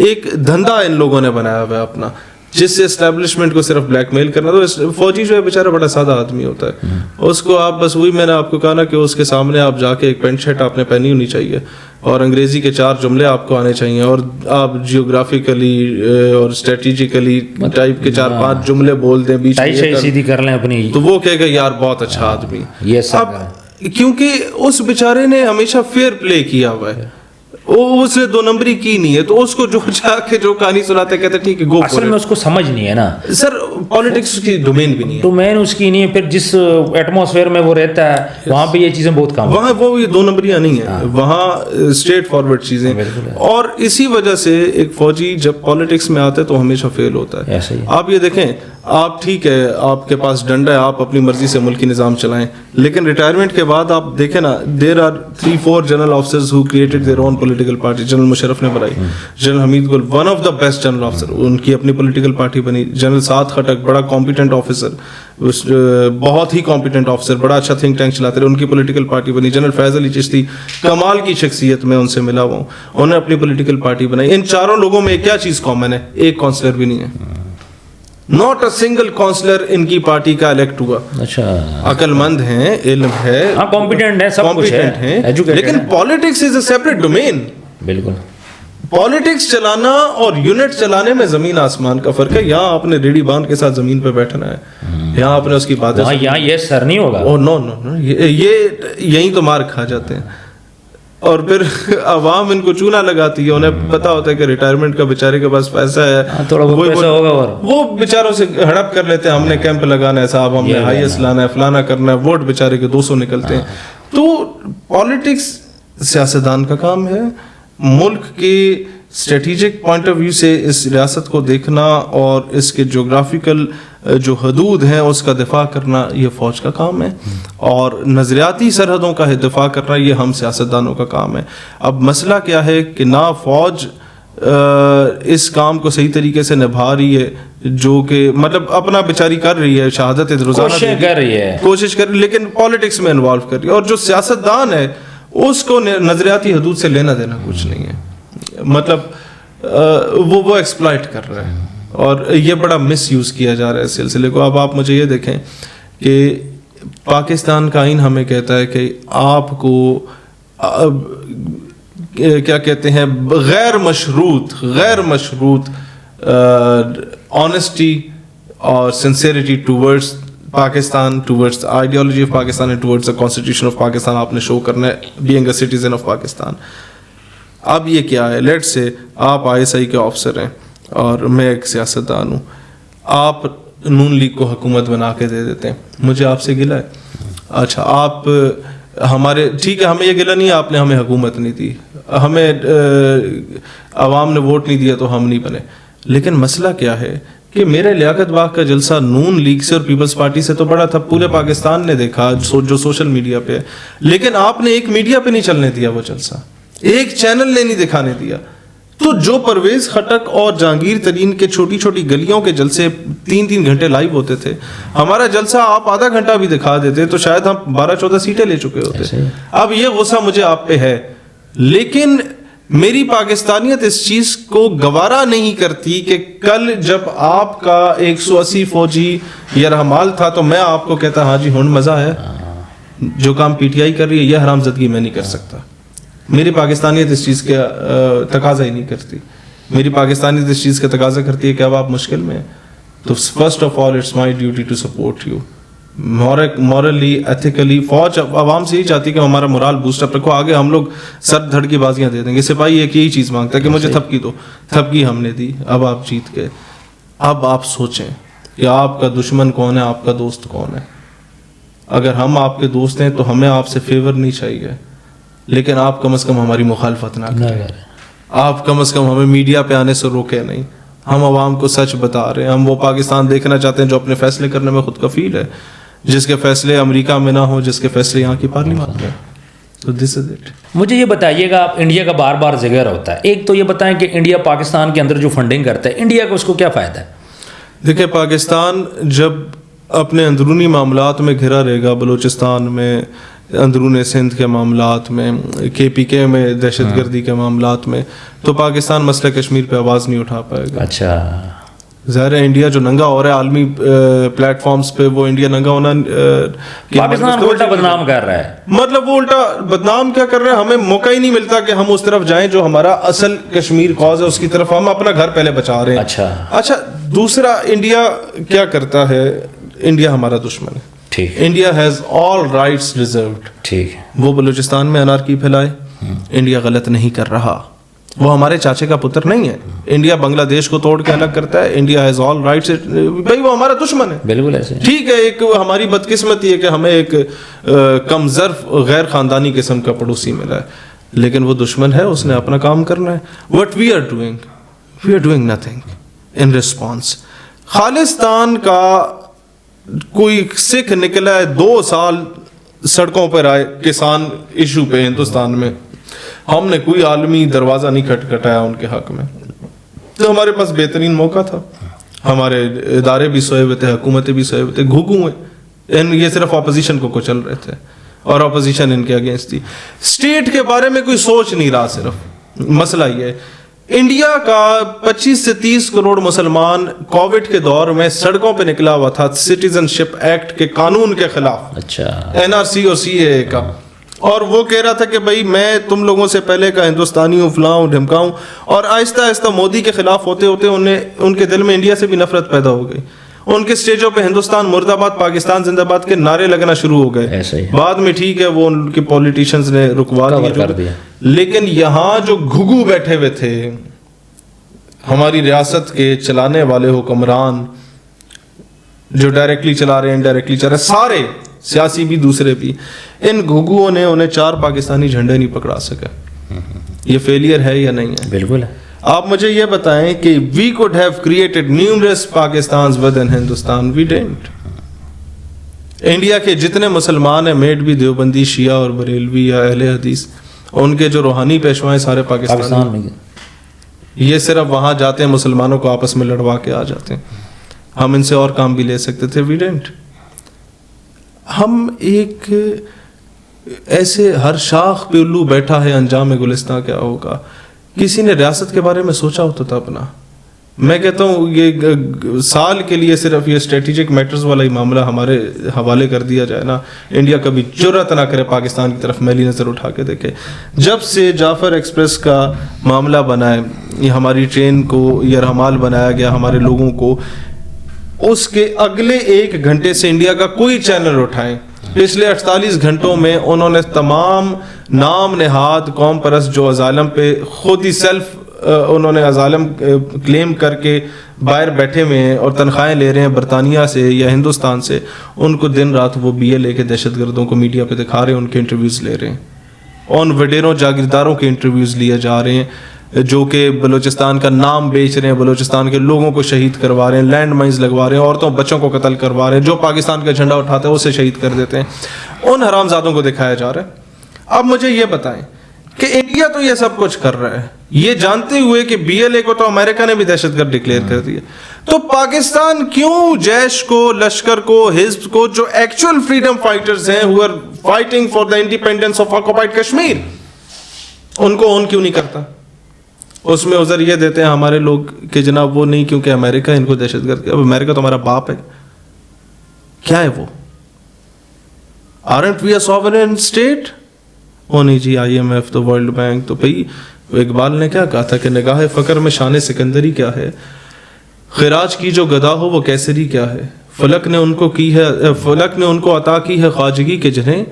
ایک دھندا ان لوگوں نے بنایا ہوا ہے اپنا, جس سے اسٹیبلشمنٹ کو صرف بلیک میل کرنا. تو فوجی جو ہے بیچارہ بڑا سادہ آدمی ہوتا ہے, اس کو آپ بس وہی میں نے آپ کو کہا نا کہ اس کے سامنے آپ جا کے ایک پینٹ شرٹ آپ نے پہنی ہونی چاہیے, اور انگریزی کے 4 جملے آپ کو آنے چاہیے, اور آپ جیوگرافیکلی اور اسٹریٹجیکلی ٹائپ کے 4-5 جملے بول دیں بیچ میں سیدھی کر لیں اپنی, تو وہ کہے گا یار بہت اچھا آدمی. اب کیونکہ اس بیچارے نے ہمیشہ فیئر پلے کیا ہوا ہے, اس نے 2 نمبری کی نہیں ہے, تو اس کو جو جا کے جو کہانی سناتے کہتے ٹھیک ہے گو. اصل میں اس کو سمجھ نہیں ہے نا سر, پالیٹکس کی ڈومین بھی نہیں ہے, ڈومین اس کی نہیں ہے. پھر جس ایٹماسفیئر میں وہ رہتا ہے وہاں پہ یہ چیزیں بہت کم, وہاں وہ یہ 2 نمبریاں نہیں ہیں, وہاں اسٹریٹ فارورڈ چیزیں. اور اسی وجہ سے ایک فوجی جب پالیٹکس میں آتا ہے تو ہمیشہ فیل ہوتا ہے. آپ یہ دیکھیں آپ ٹھیک ہے آپ کے پاس ڈنڈا ہے, آپ اپنی مرضی سے ملکی نظام چلائیں, لیکن ریٹائرمنٹ کے بعد آپ دیکھیں نا, there are 3-4 general officers who created their own political party. General Musharraf نے بنائی, general Hamid Gul one of the best general officer, ان کی اپنی پولیٹیکل پارٹی بنی. جنرل سعد خٹک بڑا کمپیٹنٹ آفیسر, بہت ہی کمپیٹنٹ آفیسر, بڑا اچھا تھنک ٹینک چلاتے رہے, ان کی پولیٹیکل پارٹی بنی. جنرل فیض علی چشتی کمال کی شخصیت, میں ان سے ملا ہوا ہوں, انہوں نے اپنی پولیٹیکل پارٹی بنائی. ان چاروں لوگوں میں کیا چیز کامن ہے؟ ایک کونسلر بھی نہیں ہے, ناٹ اے سنگل کونسلر ان کی پارٹی کا الیکٹ ہوا. اچھا, عقل مند ہیں, علم ہے, کمپیٹنٹ ہے, سب کچھ ہے, لیکن politics is a separate domain. بالکل, پالیٹکس چلانا اور یونٹ چلانے میں زمین آسمان کا فرق ہے. یہاں آپ نے ریڑھی باندھ کے ساتھ زمین پہ بیٹھنا ہے, یہاں آپ نے اس کی باتیں, یہاں یہ سر نہیں ہوگا. نو, یہ یہیں تو مار کھا جاتے ہیں. اور پھر عوام ان کو چونا لگاتی ہے, انہیں پتا ہوتا ہے کہ ریٹائرمنٹ کا بیچارے کے پاس پیسہ ہے, تھوڑا بہت پیسہ ہوگا, اور وہ بیچاروں سے ہڑپ کر لیتے ہیں, ہم نے کیمپ لگانا ہے صاحب, ہم نے ہائیسٹ لانا ہے, فلانا کرنا ہے, ووٹ بیچارے کے 200 نکلتے ہیں. تو پالیٹکس سیاستدان کا کام ہے. ملک کے اسٹریٹجک پوائنٹ آف ویو سے اس ریاست کو دیکھنا اور اس کے جغرافیکل جو حدود ہیں اس کا دفاع کرنا یہ فوج کا کام ہے, اور نظریاتی سرحدوں کا دفاع کرنا یہ ہم سیاستدانوں کا کام ہے. اب مسئلہ کیا ہے کہ نہ فوج اس کام کو صحیح طریقے سے نبھا رہی ہے, جو کہ مطلب اپنا بیچاری کر رہی ہے, شہادت روزانہ کر رہی ہے, کوشش کر رہی ہے, لیکن پالیٹکس میں انوالو کر رہی ہے. اور جو سیاستدان ہے اس کو نظریاتی حدود سے لینا دینا کچھ نہیں ہے, مطلب وہ ایکسپلائٹ کر رہا ہے, اور یہ بڑا مس یوز کیا جا رہا ہے اس سلسلے کو. اب آپ مجھے یہ دیکھیں کہ پاکستان کا آئین ہمیں کہتا ہے کہ آپ کو کیا کہتے ہیں, غیر مشروط آنیسٹی اور sincerity towards Pakistan, towards ideology of Pakistan and towards the constitution of Pakistan آپ نے شو کرنا ہے, being a citizen of Pakistan. اب یہ کیا ہے, لیٹ سے آپ ISI کے آفسر ہیں اور میں ایک سیاستدان ہوں, آپ نون لیگ کو حکومت بنا کے دے دیتے ہیں, مجھے آپ سے گلہ ہے. اچھا, آپ ہمارے ٹھیک ہے, ہمیں یہ گلہ نہیں, آپ نے ہمیں حکومت نہیں دی, ہمیں عوام نے ووٹ نہیں دیا تو ہم نہیں بنے. لیکن مسئلہ کیا ہے کہ میرے لیاقت باغ کا جلسہ نون لیگ سے اور پیپلز پارٹی سے تو بڑا تھا, پورے پاکستان نے دیکھا جو سوشل میڈیا پہ ہے, لیکن آپ نے ایک میڈیا پہ نہیں چلنے دیا وہ جلسہ, ایک چینل نے نہیں دکھانے دیا. تو جو پرویز خٹک اور جہانگیر ترین کے چھوٹی چھوٹی گلیوں کے جلسے 3-3 گھنٹے لائیو ہوتے تھے, ہمارا جلسہ آپ آدھا گھنٹہ بھی دکھا دیتے تو شاید ہم 12-14 سیٹیں لے چکے ہوتے. اب یہ غصہ مجھے آپ پہ ہے, لیکن میری پاکستانیت اس چیز کو گوارا نہیں کرتی کہ کل جب آپ کا 180 فوجی یرحمال تھا تو میں آپ کو کہتا ہاں جی ہن مزہ ہے, جو کام PTI کر رہی ہے یہ حرامزدگی میں نہیں کر سکتا. میری پاکستانیت اس چیز کا تقاضا ہی نہیں کرتی. میری پاکستانیت اس چیز کا تقاضا کرتی ہے کہ اب آپ مشکل میں ہیں تو first of all it's my duty to support you morally, ethically. فوج عوام سے ہی چاہتی ہے کہ ہمارا مورال بوسٹ اپ رکھو, آگے ہم لوگ سر دھڑ کی بازیاں دے دیں گے. سپاہی ایک یہی چیز مانگتا ہے کہ مجھے تھپکی دو, تھپکی ہم نے دی, اب آپ جیت گئے. اب آپ سوچیں کہ آپ کا دشمن کون ہے, آپ کا دوست کون ہے. اگر ہم آپ کے دوست ہیں تو ہمیں آپ سے فیور نہیں چاہیے, لیکن آپ کم از کم ہماری مخالفت نہ کریں, آپ کم از کم ہمیں میڈیا پہ آنے سے روکے نہیں. ہم عوام کو سچ بتا رہے ہیں, ہم وہ پاکستان دیکھنا چاہتے ہیں جو اپنے فیصلے کرنے میں خود کفیل ہے, جس کے فیصلے امریکہ میں نہ ہو, جس کے فیصلے یہاں کی پارلیمنٹ میں. تو دس از اٹ. مجھے یہ بتائیے گا, آپ انڈیا کا بار بار ذکر ہوتا ہے, ایک تو یہ بتائیں کہ انڈیا پاکستان کے اندر جو فنڈنگ کرتا ہے, انڈیا کو اس کو کیا فائدہ ہے؟ دیکھیں, پاکستان جب اپنے اندرونی معاملات میں گھرا رہے گا, بلوچستان میں, اندرون سندھ کے معاملات میں, KPK میں دہشت گردی کے معاملات میں, تو پاکستان مسئلہ کشمیر پہ آواز نہیں اٹھا پائے گا. اچھا, ظاہر ہے انڈیا جو ننگا ہو رہا ہے عالمی پلیٹ فارمز پہ, وہ انڈیا ننگا ہونا پاکستان الٹا بدنام کر رہا ہے. مطلب وہ الٹا بدنام کیا کر رہے ہیں, ہمیں موقع ہی نہیں ملتا کہ ہم اس طرف جائیں جو ہمارا اصل کشمیر کاز ہے, اس کی طرف ہم اپنا گھر پہلے بچا رہے ہیں. اچھا, دوسرا انڈیا کیا کرتا ہے, انڈیا ہمارا دشمن ہے. India has all rights reserved. ٹھیک, وہ بلوچستان میں انارکی پھیلائے, انڈیا غلط نہیں کر رہا, وہ ہمارے چاچے کا پتر نہیں ہے. انڈیا بنگلہ دیش کو توڑ کے الگ کرتا ہے, انڈیا ہیز آل رائٹس, بھائی وہ ہمارا دشمن ہے. بالکل ایسے. ٹھیک ہے, ایک ہماری بدقسمتی ہے کہ ہمیں ایک کم ظرف غیر خاندانی قسم کا پڑوسی ملا ہے, لیکن وہ دشمن ہے, اس نے اپنا کام کرنا ہے. What we are doing nothing in response. Khalistan کا کوئی سکھ نکلا ہے 2 سال سڑکوں پر آئے کسان ایشو پہ ہندوستان میں, ہم نے کوئی عالمی دروازہ نہیں کھٹکھٹایا ان کے حق میں. تو ہمارے پاس بہترین موقع تھا, ہمارے ادارے بھی سوئے ہوئے تھے, حکومتیں بھی سوئے ہوئے تھے, گھگو ہیں, یہ صرف اپوزیشن کو کچل رہے تھے اور اپوزیشن ان کے اگینسٹ تھی. اسٹیٹ کے بارے میں کوئی سوچ نہیں رہا. صرف مسئلہ یہ ہے انڈیا کا 25 سے 30 کروڑ مسلمان کووڈ کے دور میں سڑکوں پہ نکلا ہوا تھا سٹیزن شپ ایکٹ کے قانون کے خلاف, اچھا NRC اور CAA کا, اور وہ کہہ رہا تھا کہ بھائی میں تم لوگوں سے پہلے کا ہندوستانی ہوں, فلاں ہوں, ڈھمکاؤں. اور آہستہ آہستہ مودی کے خلاف ہوتے ہوتے ان کے دل میں انڈیا سے بھی نفرت پیدا ہو گئی. ان کے اسٹیجوں پہ ہندوستان مرد آباد, پاکستان زندہ باد کے نعرے لگنا شروع ہو گئے. بعد میں ٹھیک ہے وہ ان کے پولیٹیشنز نے رکوا دیا, لیکن یہاں جو گھگو بیٹھے ہوئے تھے ہماری ریاست کے چلانے والے حکمران, جو ڈائریکٹلی چلا رہے ہیں, انڈائریکٹلی چلا رہے ہیں, سارے سیاسی بھی دوسرے بھی, ان گھگوؤں نے انہیں 4 پاکستانی جھنڈے نہیں پکڑا سکے. یہ فیلئر ہے یا نہیں ہے؟ بالکل ہے. آپ مجھے یہ بتائیں کہ we could have created numerous Pakistans within Hindustan, we didn't. India کے جتنے مسلمان ہیں, میڈ بھی دیوبندی, شیعہ اور بریلوی یا اہل حدیث, ان کے جو روحانی پیشوائیں سارے پاکستان میں, یہ صرف وہاں جاتے ہیں مسلمانوں کو آپس میں لڑوا کے آ جاتے ہیں. ہم ان سے اور کام بھی لے سکتے تھے, we didn't. ہم ایک ایسے ہر شاخ پہ الو بیٹھا ہے انجام گلستان کیا ہوگا. کسی نے ریاست کے بارے میں سوچا ہوتا تھا اپنا؟ میں کہتا ہوں یہ سال کے لیے صرف یہ اسٹریٹجک میٹرز والا ہی معاملہ ہمارے حوالے کر دیا جائے نا, انڈیا کبھی جرأت نہ کرے پاکستان کی طرف میلی نظر اٹھا کے دیکھے. جب سے جعفر ایکسپریس کا معاملہ بنا ہے, یہ ہماری ٹرین کو یرغمال بنایا گیا ہمارے لوگوں کو, اس کے اگلے 1 گھنٹے سے انڈیا کا کوئی چینل اٹھائیں, پچھلے 48 گھنٹوں میں انہوں نے تمام نام نہاد قوم پرست جو ازالم پہ خود ہی سیلف انہوں نے ازالم کلیم کر کے باہر بیٹھے ہوئے ہیں اور تنخواہیں لے رہے ہیں برطانیہ سے یا ہندوستان سے, ان کو دن رات وہ BA لے کے دہشت گردوں کو میڈیا پہ دکھا رہے ہیں, ان کے انٹرویوز لے رہے ہیں, ان وڈیروں جاگیرداروں کے انٹرویوز لیے جا رہے ہیں جو کہ بلوچستان کا نام بیچ رہے ہیں, بلوچستان کے لوگوں کو شہید کروا رہے ہیں, لینڈ مائنز لگوا رہے ہیں, عورتوں بچوں کو قتل کروا رہے ہیں, جو پاکستان کا جھنڈا اٹھاتے ہیں اسے شہید کر دیتے ہیں. ان حرامزادوں کو دکھایا جا رہا ہے. اب مجھے یہ بتائیں کہ انڈیا تو یہ سب کچھ کر رہا ہے, یہ جانتے ہوئے کہ BLA کو تو امریکہ نے بھی دہشت گرد ڈکلیئر کر دیا, تو پاکستان کیوں جیش کو, لشکر کو, حزب کو, جو ایکچوئل فریڈم فائٹرز ہیں who are fighting for the independence of occupied Kashmir, ان کو اون کیوں نہیں کرتا؟ اس میں عذر یہ دیتے ہیں ہمارے لوگ کہ جناب وہ نہیں, کیونکہ امریکہ ان کو دہشت گرد. اب امریکہ تو ہمارا باپ ہے, کیا ہے وہ؟ aren't we a sovereign state? وہ نہیں جی, IMF تو ورلڈ بینک تو. بھئی اقبال نے کیا کہا تھا کہ نگاہ فقر میں شان سکندری کیا ہے, خراج کی جو گدا ہو وہ کیسری کیا ہے, فلک نے ان کو عطا کی ہے خواجگی کے جنہیں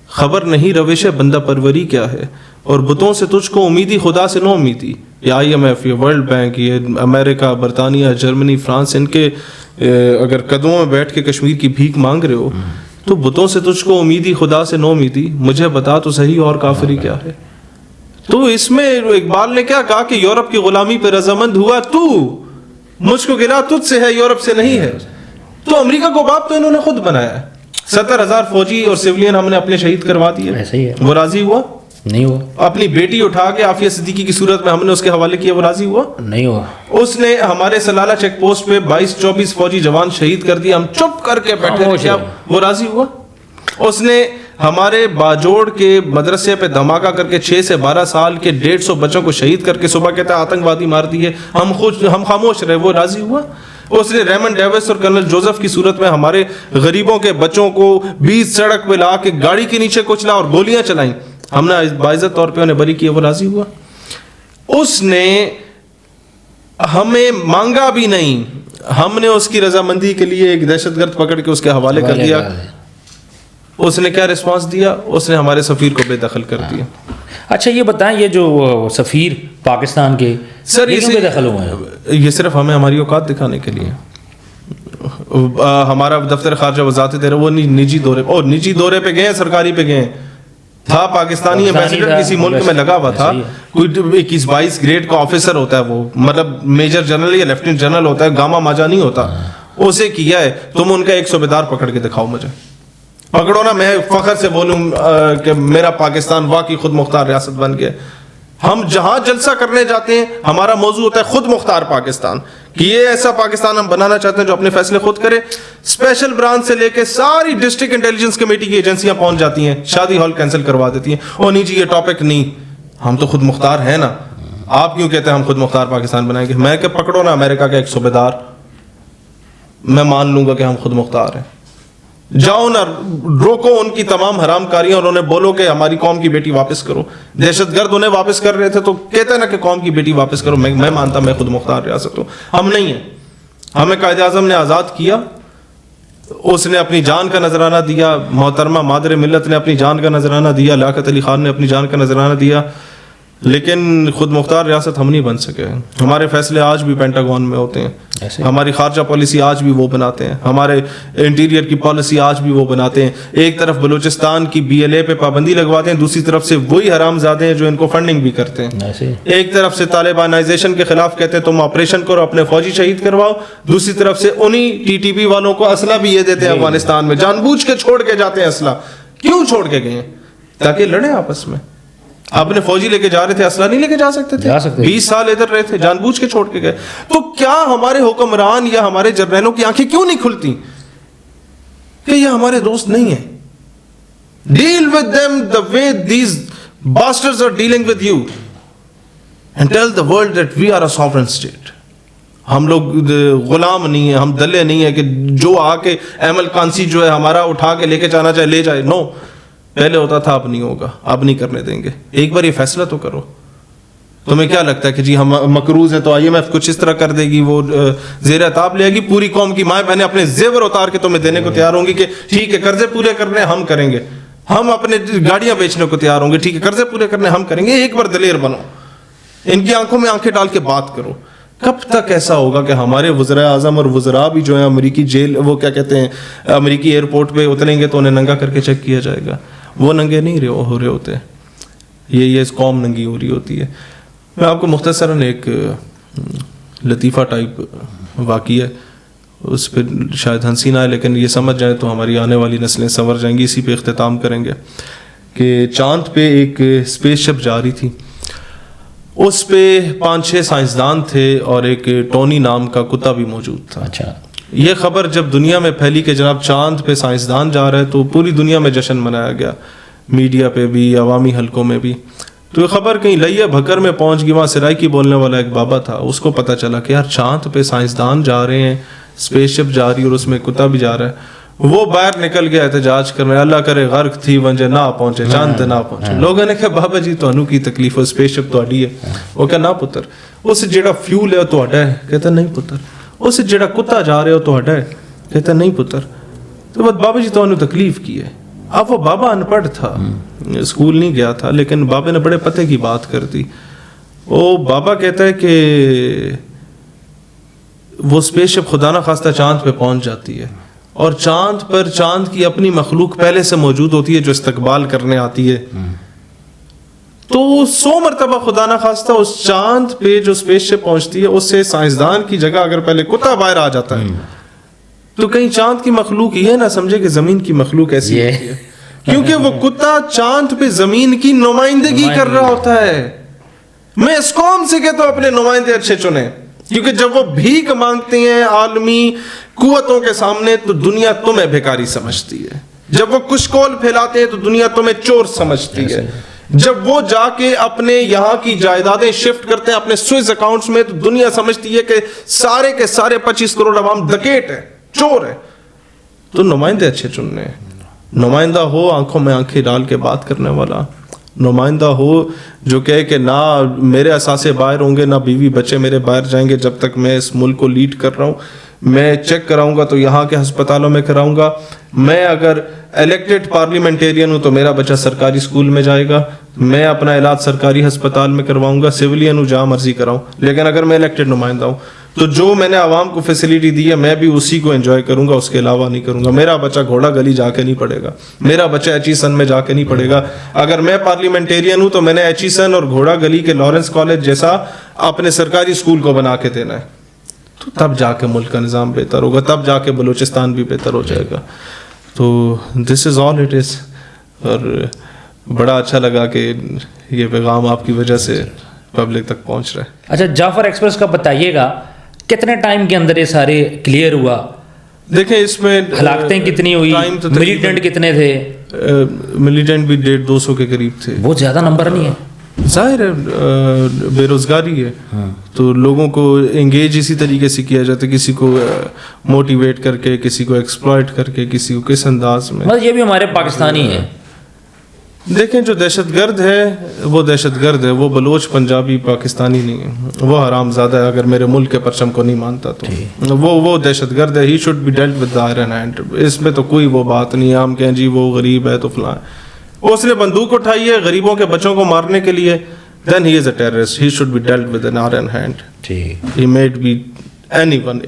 خبر نہیں روش بندہ پروری کیا ہے, اور بتوں سے تجھ کو امیدی خدا سے نو امیدی. یہ IMF, یہ ورلڈ بینک, یہ امریکہ, برطانیہ, جرمنی, فرانس, ان کے اگر قدموں میں بیٹھ کے کشمیر کی بھیک مانگ رہے ہو تو بتوں سے تجھ کو امیدی خدا سے نو امیدی, مجھے بتا تو صحیح اور کافری کیا ہے. تو اس میں اقبال نے کیا کہا کہ یورپ کی غلامی پہ رضامند ہوا تو, مجھ کو گلا تجھ سے ہے یورپ سے نہیں ہے. تو امریکہ کو باپ تو انہوں نے خود بنایا ہے. 70,000 فوجی اور سیولین ہم نے اپنے شہید کروا دیے, وہ راضی ہوا نہیں ہوا. اپنی بیٹی اٹھا کے عافیہ صدیقی کی صورت میں ہم نے اس کے حوالے کیا, وہ راضی ہوا نہیں ہوا. اس نے ہمارے سلالہ چیک پوسٹ پہ 22-24 فوجی جوان شہید کر دیے, ہم چپ کر کے بیٹھے تھے, وہ راضی ہوا. اس نے ہمارے باجوڑ کے مدرسے پہ دھماکہ کر کے 6 سے 12 سال کے 150 بچوں کو شہید کر کے صبح کہتا ہے آتنکوادی مار دیے, ہم خاموش رہے, وہ راضی ہوا. اس نے ریمنڈ ڈیوس اور کرنل جوزف کی صورت میں ہمارے غریبوں کے بچوں کو 20 سڑک پہ لا کے گاڑی کے نیچے کچلا اور گولیاں چلائیں, ہم نے باعزت طور پہ انہیں بری کیا, وہ راضی ہوا. اس نے ہمیں مانگا بھی نہیں, ہم نے اس کی رضامندی کے لیے ایک دہشت گرد پکڑ کے اس کے حوالے کر دیا. اس نے کیا رسپانس دیا؟ اس نے ہمارے سفیر کو بے دخل کر دیا. اچھا یہ بتائیں, یہ جو سفیر پاکستان کے سر یہ کیوں بے دخل ہوئے ہیں؟ یہ صرف ہمیں ہماری اوقات دکھانے کے لیے. ہمارا دفتر خارجہ وزارت دے رہے وہ نجی دورے پہ گئے ہیں, سرکاری پہ گئے ہیں, تھا پاکستانی ایمبیسڈر کسی ملک میں لگا ہوا تھا, کوئی 21-22 گریڈ کا آفیسر ہوتا ہے وہ, مطلب میجر جنرل یا لیفٹیننٹ جنرل ہوتا ہے, گاما ماجا نہیں ہوتا, اسے کیا ہے. تم ان کا ایک صوبیدار پکڑ کے دکھاؤ مجھے, پکڑو نا, میں فخر سے بولوں کہ میرا پاکستان واقعی خود مختار ریاست بن گیا. ہم جہاں جلسہ کرنے جاتے ہیں ہمارا موضوع ہوتا ہے خود مختار پاکستان, کہ یہ ایسا پاکستان ہم بنانا چاہتے ہیں جو اپنے فیصلے خود کرے. اسپیشل برانچ سے لے کے ساری ڈسٹرکٹ انٹیلیجنس کمیٹی کی ایجنسیاں پہنچ جاتی ہیں, شادی ہال کینسل کروا دیتی ہیں, او نہیں جی یہ ٹاپک نہیں, ہم تو خود مختار ہیں نا, آپ کیوں کہتے ہیں ہم خود مختار پاکستان بنائیں گے. میں کہ پکڑو نا امریکہ کا ایک صوبیدار, میں مان لوں گا کہ ہم خود مختار ہیں. جاؤ نا, روکو ان کی تمام حرام کاریاں, اور انہیں بولو کہ ہماری قوم کی بیٹی واپس کرو. دہشت گرد انہیں واپس کر رہے تھے تو کہتے نا کہ قوم کی بیٹی واپس کرو. میں مانتا میں خود مختار ریاست ہوں, ہم نہیں ہیں. ہمیں قائد اعظم نے آزاد کیا, اس نے اپنی جان کا نذرانہ دیا, محترمہ مادر ملت نے اپنی جان کا نذرانہ دیا, لیاقت علی خان نے اپنی جان کا نذرانہ دیا, لیکن خود مختار ریاست ہم نہیں بن سکے. ہمارے فیصلے آج بھی پینٹاگون میں ہوتے ہیں, ہماری خارجہ پالیسی آج بھی وہ بناتے ہیں, ہمارے انٹیریئر کی پالیسی آج بھی وہ بناتے ہیں. ایک طرف بلوچستان کی BLA پہ پابندی لگواتے ہیں, دوسری طرف سے وہی حرام زادے ہیں جو ان کو فنڈنگ بھی کرتے ہیں. ایک طرف سے طالبانائزیشن کے خلاف کہتے ہیں تم آپریشن کرو, اپنے فوجی شہید کرواؤ, دوسری طرف سے انہی TTP والوں کو اسلحہ بھی یہ دیتے ہیں افغانستان میں, جان بوجھ کے چھوڑ کے جاتے ہیں اسلحہ. کیوں چھوڑ کے گئے ہیں؟ تاکہ لڑیں آپس میں. اپنے فوجی لے کے جا رہے تھے, اسلحہ نہیں لے کے جا سکتے تھے, 20 سال ادھر رہے تھے, جان بوجھ کے چھوڑ کے گئے. تو کیا ہمارے حکمران یا ہمارے جرنیلوں کی آنکھیں کیوں نہیں کھلتی کہ یہ ہمارے دوست نہیں ہیں؟ Deal with them the way these bastards are dealing with you and tell the world that we are a sovereign state. ہم لوگ غلام نہیں ہیں, ہم دلے نہیں ہیں کہ جو آ کے ایمل کانسی جو ہے ہمارا اٹھا کے لے کے جانا چاہے لے جائے. نو, پہلے ہوتا تھا, اب نہیں ہوگا, اب نہیں کرنے دیں گے. ایک بار یہ فیصلہ تو کرو. تمہیں کیا لگتا ہے کہ جی ہم مقروض ہیں تو IMF کچھ اس طرح کر دے گی, وہ زیر عتاب لے گی, پوری قوم کی مائیں بہنیں اپنے زیور اتار کے تمہیں دینے کو تیار ہوں گی کہ ٹھیک ہے قرضے پورے کرنے ہم کریں گے, ہم اپنے گاڑیاں بیچنے کو تیار ہوں گے, ٹھیک ہے قرضے پورے کرنے ہم کریں گے. ایک بار دلیر بنو, ان کی آنکھوں میں آنکھیں ڈال کے بات کرو. کب تک ایسا ہوگا کہ ہمارے وزراء اعظم اور وزراء بھی جو ہیں امریکی جیل, وہ کیا کہتے ہیں, امریکی ایئرپورٹ پہ اتریں گے تو انہیں ننگا کر کے چیک کیا جائے گا. وہ ننگے نہیں ہو رہے ہوتے, یہ قوم ننگی ہو رہی ہوتی ہے. میں آپ کو مختصراً ایک لطیفہ ٹائپ واقعہ ہے, اس پہ شاید ہنسی نہ آئے لیکن یہ سمجھ جائیں تو ہماری آنے والی نسلیں سنور جائیں گی. اسی پہ اختتام کریں گے کہ چاند پہ ایک اسپیس شپ جا رہی تھی, اس پہ 5-6 سائنسدان تھے اور ایک ٹونی نام کا کتا بھی موجود تھا. اچھا, یہ خبر جب دنیا میں پھیلی کہ جناب چاند پہ سائنسدان جا رہے تو پوری دنیا میں جشن منایا گیا, میڈیا پہ بھی, عوامی حلقوں میں بھی. تو یہ خبر کہیں لئیہ بھکر میں پہنچ گئی, وہاں سرائکی بولنے والا ایک بابا تھا, اس کو پتہ چلا کہ یار چاند پہ سائنسدان جا رہے ہیں, اسپیس شپ جا رہی ہے اور اس میں کتا بھی جا رہا ہے. وہ باہر نکل گیا احتجاج کرنے, اللہ کرے غرق تھی ونجے نہ پہنچے, چاند تے نہ پہنچے. لوگوں نے کہا بابا جی تانوں کی تکلیف ہے, اسپیس شپ تہاڈی ہے. وہ کہا نہ پتر, اس جڑا فیول ہے وہ تہاڈا ہے. کہتا نہیں پتر, اس جڑا کتا جا رہے ہو تہاڈا ہے. کہتا نہیں پتر. تو بات بابا جی تانوں تکلیف کی ہے. اب وہ بابا ان پڑھ تھا, اسکول نہیں گیا تھا, لیکن بابا نے بڑے پتے کی بات کر دی. وہ بابا کہتا ہے کہ وہ اسپیس شپ خدا نہ خواستہ چاند پہ پہنچ جاتی ہے اور چاند پر چاند کی اپنی مخلوق پہلے سے موجود ہوتی ہے جو استقبال کرنے آتی ہے. تو 100 مرتبہ خدا نہ خواستہ اس چاند پہ جو اسپیس شپ پہنچتی ہے اس سے سائنسدان کی جگہ اگر پہلے کتا باہر آ جاتا ہے تو کہیں چاند کی مخلوق یہ نہ سمجھے کہ زمین کی مخلوق ایسی ہوتی ہے, کیونکہ وہ کتا چاند پہ زمین کی نمائندگی کر رہا ہوتا ہے. میں اس قوم سے کہتا ہوں اپنے نمائندے اچھے چنیں, کیونکہ جب وہ بھیک مانگتے ہیں عالمی قوتوں کے سامنے تو دنیا تمہیں بھیکاری سمجھتی ہے. جب وہ کشکول پھیلاتے ہیں تو دنیا تمہیں چور سمجھتی ہے. جب وہ جا کے اپنے یہاں کی جائیدادیں شفٹ کرتے ہیں اپنے سوئس اکاؤنٹس میں تو دنیا سمجھتی ہے کہ سارے کے سارے 25 کروڑ عوام ڈکیٹ ہے, چور ہے. تو نمائندے اچھے چننے ہیں. نمائندہ ہو آنکھوں میں آنکھیں ڈال کے بات کرنے والا, نمائندہ ہو جو کہے کہ نہ میرے اثاثے باہر ہوں گے, نہ بیوی بچے میرے باہر جائیں گے جب تک میں اس ملک کو لیڈ کر رہا ہوں. میں چیک کراؤں گا تو یہاں کے ہسپتالوں میں کراؤں گا. میں اگر الیکٹڈ پارلیمنٹیرین ہوں تو میرا بچہ سرکاری اسکول میں جائے گا, میں اپنا علاج سرکاری ہسپتال میں کرواؤں گا. سویلین ہوں جہاں مرضی کراؤں, لیکن اگر میں الیکٹڈ نمائندہ ہوں تو جو میں نے عوام کو فیسلٹی دی ہے میں بھی اسی کو انجوائے کروں گا, اس کے علاوہ نہیں کروں گا. میرا بچہ گھوڑا گلی جا کے نہیں پڑھے گا, میرا بچہ ایچیسن میں جا کے نہیں پڑھے گا. اگر میں پارلیمنٹیرین ہوں تو میں نے ایچیسن اور گھوڑا گلی کے لارنس کالج جیسا اپنے سرکاری اسکول کو بنا کے دینا ہے, تو تب جا کے ملک کا نظام بہتر ہوگا, تب جا کے بلوچستان بھی بہتر ہو جائے گا. تو دس از آل اٹ از. اور بڑا اچھا لگا کہ یہ پیغام آپ کی وجہ سے پبلک تک پہنچ رہا ہے. اچھا, جعفر ایکسپریس کا بتائیے گا کتنے ٹائم کے اندر یہ سارے کلیئر ہوا؟ دیکھیں اس میں ہلاکتیں کتنی ہوئی, ملیٹنٹ کتنے تھے؟ ملیٹنٹ بھی 150-200 کے قریب تھے. بہت زیادہ نمبر نہیں ہے. ظاہر ہے بے روزگاری ہے, تو لوگوں کو انگیج اسی طریقے سے کیا جاتا ہے, کسی کو موٹیویٹ کر کے, کسی کو ایکسپلائٹ کر کے, کسی کو کس انداز میں. بس یہ بھی ہمارے پاکستانی ہیں. دیکھیں جو دہشت گرد ہے وہ دہشت گرد ہے, وہ بلوچ پنجابی پاکستانی نہیں ہے, وہ حرام زادہ ہے. اگر میرے ملک کے پرچم کو نہیں مانتا تو وہ دہشت گرد ہے. He should be dealt with iron hand. اس میں تو کوئی وہ بات نہیں ہے ہم کہیں جی وہ غریب ہے تو فلاں. اس نے بندوق اٹھائی ہے غریبوں کے بچوں کو مارنے کے لیے, then he is a terrorist. He should be dealt with an iron hand. He might be anyone.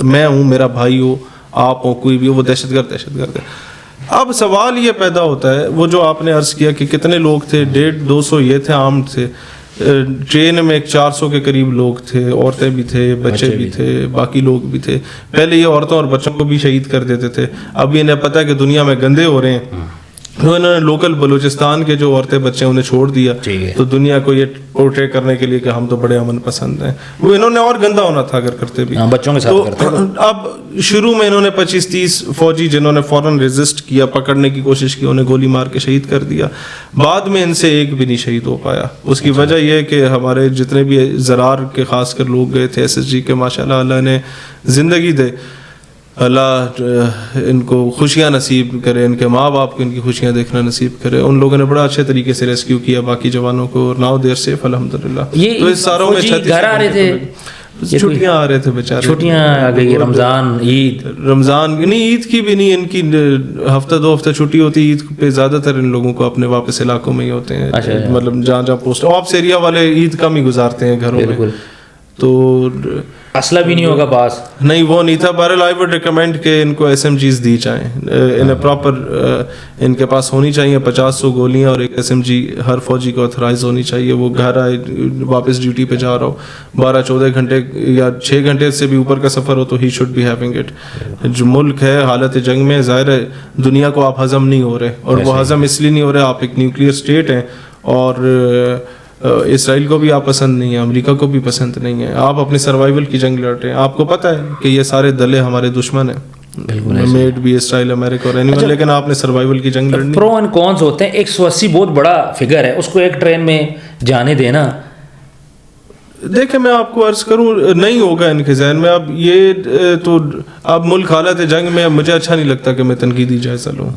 میں ہوں, میرا بھائی ہو, آپ ہو, کوئی بھی ہو, وہ دہشت گرد ہے. اب سوال یہ پیدا ہوتا ہے, وہ جو آپ نے عرض کیا کہ کتنے لوگ تھے, 150-200 یہ تھے, عام تھے. ٹرین میں 400 کے قریب لوگ تھے, عورتیں بھی تھے, بچے بھی تھے, باقی لوگ بھی تھے. پہلے یہ عورتوں اور بچوں کو بھی شہید کر دیتے تھے, اب انہیں پتہ ہے کہ دنیا میں گندے ہو رہے ہیں, تو انہوں نے لوکل بلوچستان کے جو عورتیں بچے انہیں چھوڑ دیا, تو دنیا کو یہ پورٹریٹ کرنے کے لیے کہ ہم تو بڑے امن پسند ہیں. وہ انہوں نے اور گندا ہونا تھا اگر کرتے بھی, بچوں کے ساتھ کرتے. اب شروع میں انہوں نے 25-30 فوجی جنہوں نے فوراً ریزسٹ کیا, پکڑنے کی کوشش کی, انہیں گولی مار کے شہید کر دیا. بعد میں ان سے ایک بھی نہیں شہید ہو پایا. اس کی وجہ یہ ہے کہ ہمارے جتنے بھی زرار کے خاص کر لوگ گئے تھے SSG کے, ماشاء اللہ اللہ نے زندگی دے, اللہ ان کو خوشیاں نصیب کرے, ان کے ماں باپ کو ان کی خوشیاں دیکھنا نصیب کرے. ان لوگوں نے بڑا اچھے طریقے سے ریسکیو کیا باقی جوانوں کو, اور ناؤ دیر سیف الحمدللہ. یہ تو اس ساروں میں گھر آ رہے تھے, چھٹیاں آ رہے تھے بیچارے, چھٹیاں آ گئی, رمضان عید نہیں, عید کی بھی نہیں, ان کی ہفتہ 2 ہفتہ چھٹی ہوتی. عید پہ زیادہ تر ان لوگوں کو اپنے واپس علاقوں میں ہی ہوتے ہیں, مطلب جہاں پوسٹ آپس ایریا والے عید کم ہی گزارتے ہیں گھروں میں. تو اسلحہ بھی نہیں ہوگا پاس, نہیں وہ نہیں تھا. بہرحال آئی وڈ ریکمینڈ کہ ان کو SMGs دی جائیں, انہیں پراپر ان کے پاس ہونی چاہیے. 50-100 گولیاں اور ایک SMG ہر فوجی کو اتھرائز ہونی چاہیے. وہ گھر آئے واپس ڈیوٹی پہ جا رہا ہو, 12-14 گھنٹے یا 6 گھنٹے سے بھی اوپر کا سفر ہو, تو he should be having it. جو ملک ہے حالت جنگ میں, ظاہر ہے دنیا کو آپ ہضم نہیں ہو رہے, اور وہ ہضم اس لیے نہیں ہو رہے, آپ ایک نیوکلیئر اسٹیٹ ہیں, اور اسرائیل کو بھی آپ پسند نہیں ہے, امریکہ کو بھی پسند نہیں ہے. آپ اپنے سروائیول کی جنگ لڑ رہے ہیں. آپ کو پتہ ہے کہ یہ سارے دلے ہمارے دشمن ہیں, میڈ بھی اسرائیل, امریکہ اور اینیون, لیکن آپ نے سروائیول کی جنگ لڑنی. پرو اینڈ کونس ہوتے ہیں. 180 بہت بڑا فگر ہے, اس کو ایک ٹرین میں جانے دینا. دیکھیں میں آپ کو عرض کروں, نہیں ہوگا ان کے ذہن میں. اب یہ تو اب ملک حالت جنگ میں, مجھے اچھا نہیں لگتا کہ میں تنقیدی جائزہ لوں.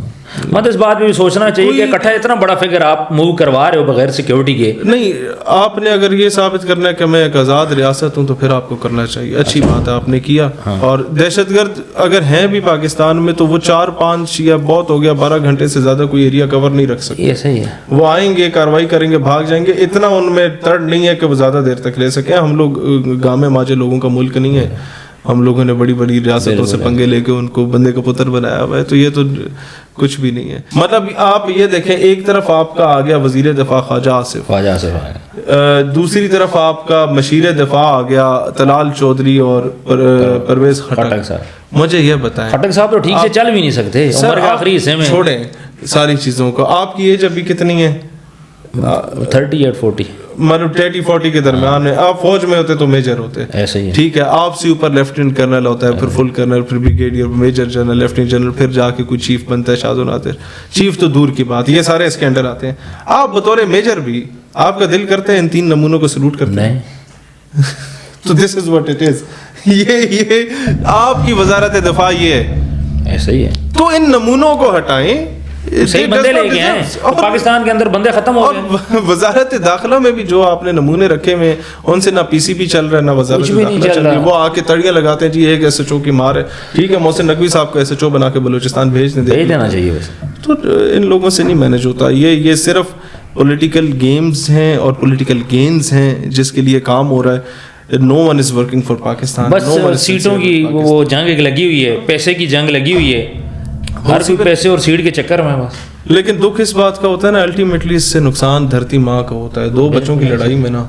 مطلب اس بات میں بھی سوچنا چاہیے کہ اکٹھا اتنا بڑا فگر آپ موو کروا رہے ہو بغیر سیکیورٹی کے. نہیں, آپ نے اگر یہ ثابت کرنا ہے کہ میں ایک آزاد ریاست ہوں تو پھر آپ کو کرنا چاہیے. اچھی بات ہے آپ نے کیا. اور دہشت گرد اگر ہیں بھی پاکستان میں, تو وہ 4-5 یا بہت ہو گیا 12 گھنٹے سے زیادہ کوئی ایریا کور نہیں رکھ سکتے. یہ صحیح ہے. وہ آئیں گے, کاروائی کریں گے, بھاگ جائیں گے. اتنا ان میں تڑ نہیں ہے کہ وہ زیادہ دیر تک لے سکیں. ہم لوگ گامے ماجے لوگوں کا ملک نہیں ہے. ہم لوگوں نے بڑی بڑی ریاستوں سے پنگے لے کے ان کو بندے کا پتر بنایا ہوا ہے, تو یہ تو کچھ بھی نہیں ہے. مطلب آپ یہ دیکھیں, ایک طرف آپ کا آ گیا وزیر دفاع خواجہ آصف, دوسری طرف آپ کا مشیر دفاع آ گیا طلال چودھری اور پرویز خٹک. مجھے یہ بتائیں, خٹک صاحب تو ٹھیک سے چل بھی نہیں سکتے عمر کے آخری حصے میں. چھوڑیں ساری چیزوں کو, آپ کی ایج ابھی کتنی ہے؟ 38-40, مطلب 30-40 کے درمیان ہے. آپ فوج میں ہوتے تو میجر ہوتے, ایسے ہی ٹھیک ہے. آپ سے اوپر لیفٹیننٹ کرنل ہوتا ہے, پھر فل کرنل, پھر brigadier, major general, lieutenant general, پھر جا کے کوئی چیف بنتا ہے, شاذ و نادر. چیف تو دور کی بات, یہ سارے اسکینڈل آتے ہیں. آپ بطور میجر بھی, آپ کا دل کرتے ہیں ان 3 نمونوں کو سلوٹ کرتے ہیں. تو دس از واٹ اٹ از. یہ آپ کی وزارت دفاع یہ ہے, ایسا ہی ہے. تو ان نمونوں کو ہٹائیں. صحیح بندے لے گئے ہیں, پاکستان کے اندر بندے ختم ہو گئے. اور وزارت داخلہ میں بھی جو آپ نے نمونے رکھے ہوئے, ان سے نہ PCP چل رہا ہے نہ وزارت داخلہ چل رہی ہے. وہ آ کے تڑیاں لگاتے ہیں جی ایک SHO کی مار ہے. ٹھیک ہے, محسن نقوی صاحب کو SHO بنا کے بلوچستان بھیج دینا چاہیے. تو ان لوگوں سے نہیں مینج ہوتا. یہ صرف پولیٹیکل گیمز ہیں اور پولیٹیکل گینز ہیں جس کے لیے کام ہو رہا ہے. no one is working for Pakistan. بس No one is سیٹوں sincere کی with Pakistan. وہ جنگ ایک لگی ہوئی ہے, پیسے کی جنگ لگی ہوئی ہے, ہر کوئی پیسے اور سیٹ کے چکر میں بس. لیکن دکھ اس بات کا ہوتا ہے نا, الٹیمیٹلی اس سے نقصان دھرتی ماں کا ہوتا ہے. 2 بچوں کی لڑائی میں نا,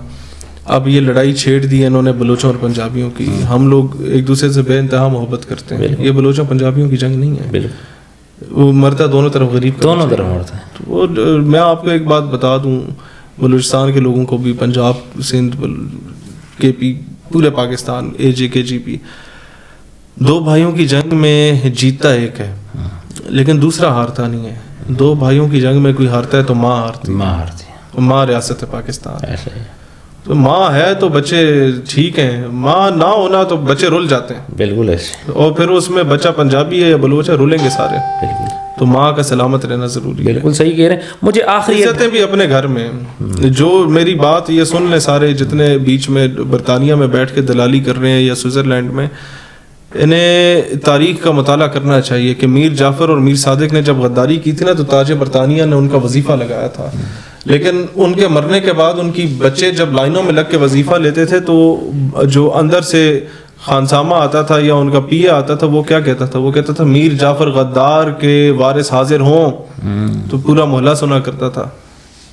اب یہ لڑائی چھیڑ دی ہے انہوں نے بلوچوں اور پنجابیوں کی. ہم لوگ ایک دوسرے سے بے انتہا محبت کرتے ہیں, یہ بلوچوں پنجابیوں کی جنگ نہیں ہے. بالکل وہ مرتا دونوں طرف غریب, دونوں طرف مرتا ہے. وہ میں آپ کو ایک بات بتا دوں, بلوچستان کے لوگوں کو بھی, پنجاب سندھ کے پی, پورے پاکستان, اے جے کے جی پی, 2 بھائیوں کی جنگ میں جیتتا ایک ہے لیکن دوسرا ہارتا نہیں ہے. 2 بھائیوں کی جنگ میں کوئی ہارتا ہے تو ماں ہارتی, ماں ہارتی ہے. ماں ریاست ہے پاکستان. ایسا ہی تو ماں ہے تو بچے ٹھیک ہیں, ماں نہ ہونا تو بچے رول جاتے ہیں. بالکل ایسے, اور پھر اس میں بچہ پنجابی ہے یا بلوچ ہے, رولیں گے سارے. بالکل تو ماں کا سلامت رہنا ضروری ہے. بالکل صحیح کہہ رہے ہیں. مجھے آخری عزتیں بھی اپنے گھر میں. جو میری بات یہ سن لیں سارے جتنے بیچ میں برطانیہ میں بیٹھ کے دلالی کر رہے ہیں یا سوئٹزرلینڈ میں, انہیں تاریخ کا مطالعہ کرنا چاہیے کہ میر جعفر اور میر صادق نے جب غداری کی تھی نا تو تاج برطانیہ نے ان کا وظیفہ لگایا تھا. لیکن ان کے مرنے کے بعد ان کی بچے جب لائنوں میں لگ کے وظیفہ لیتے تھے تو جو اندر سے خانسامہ آتا تھا یا ان کا پی اے آتا تھا وہ کیا کہتا تھا, وہ کہتا تھا میر جعفر غدار کے وارث حاضر ہوں. تو پورا محلہ سنا کرتا تھا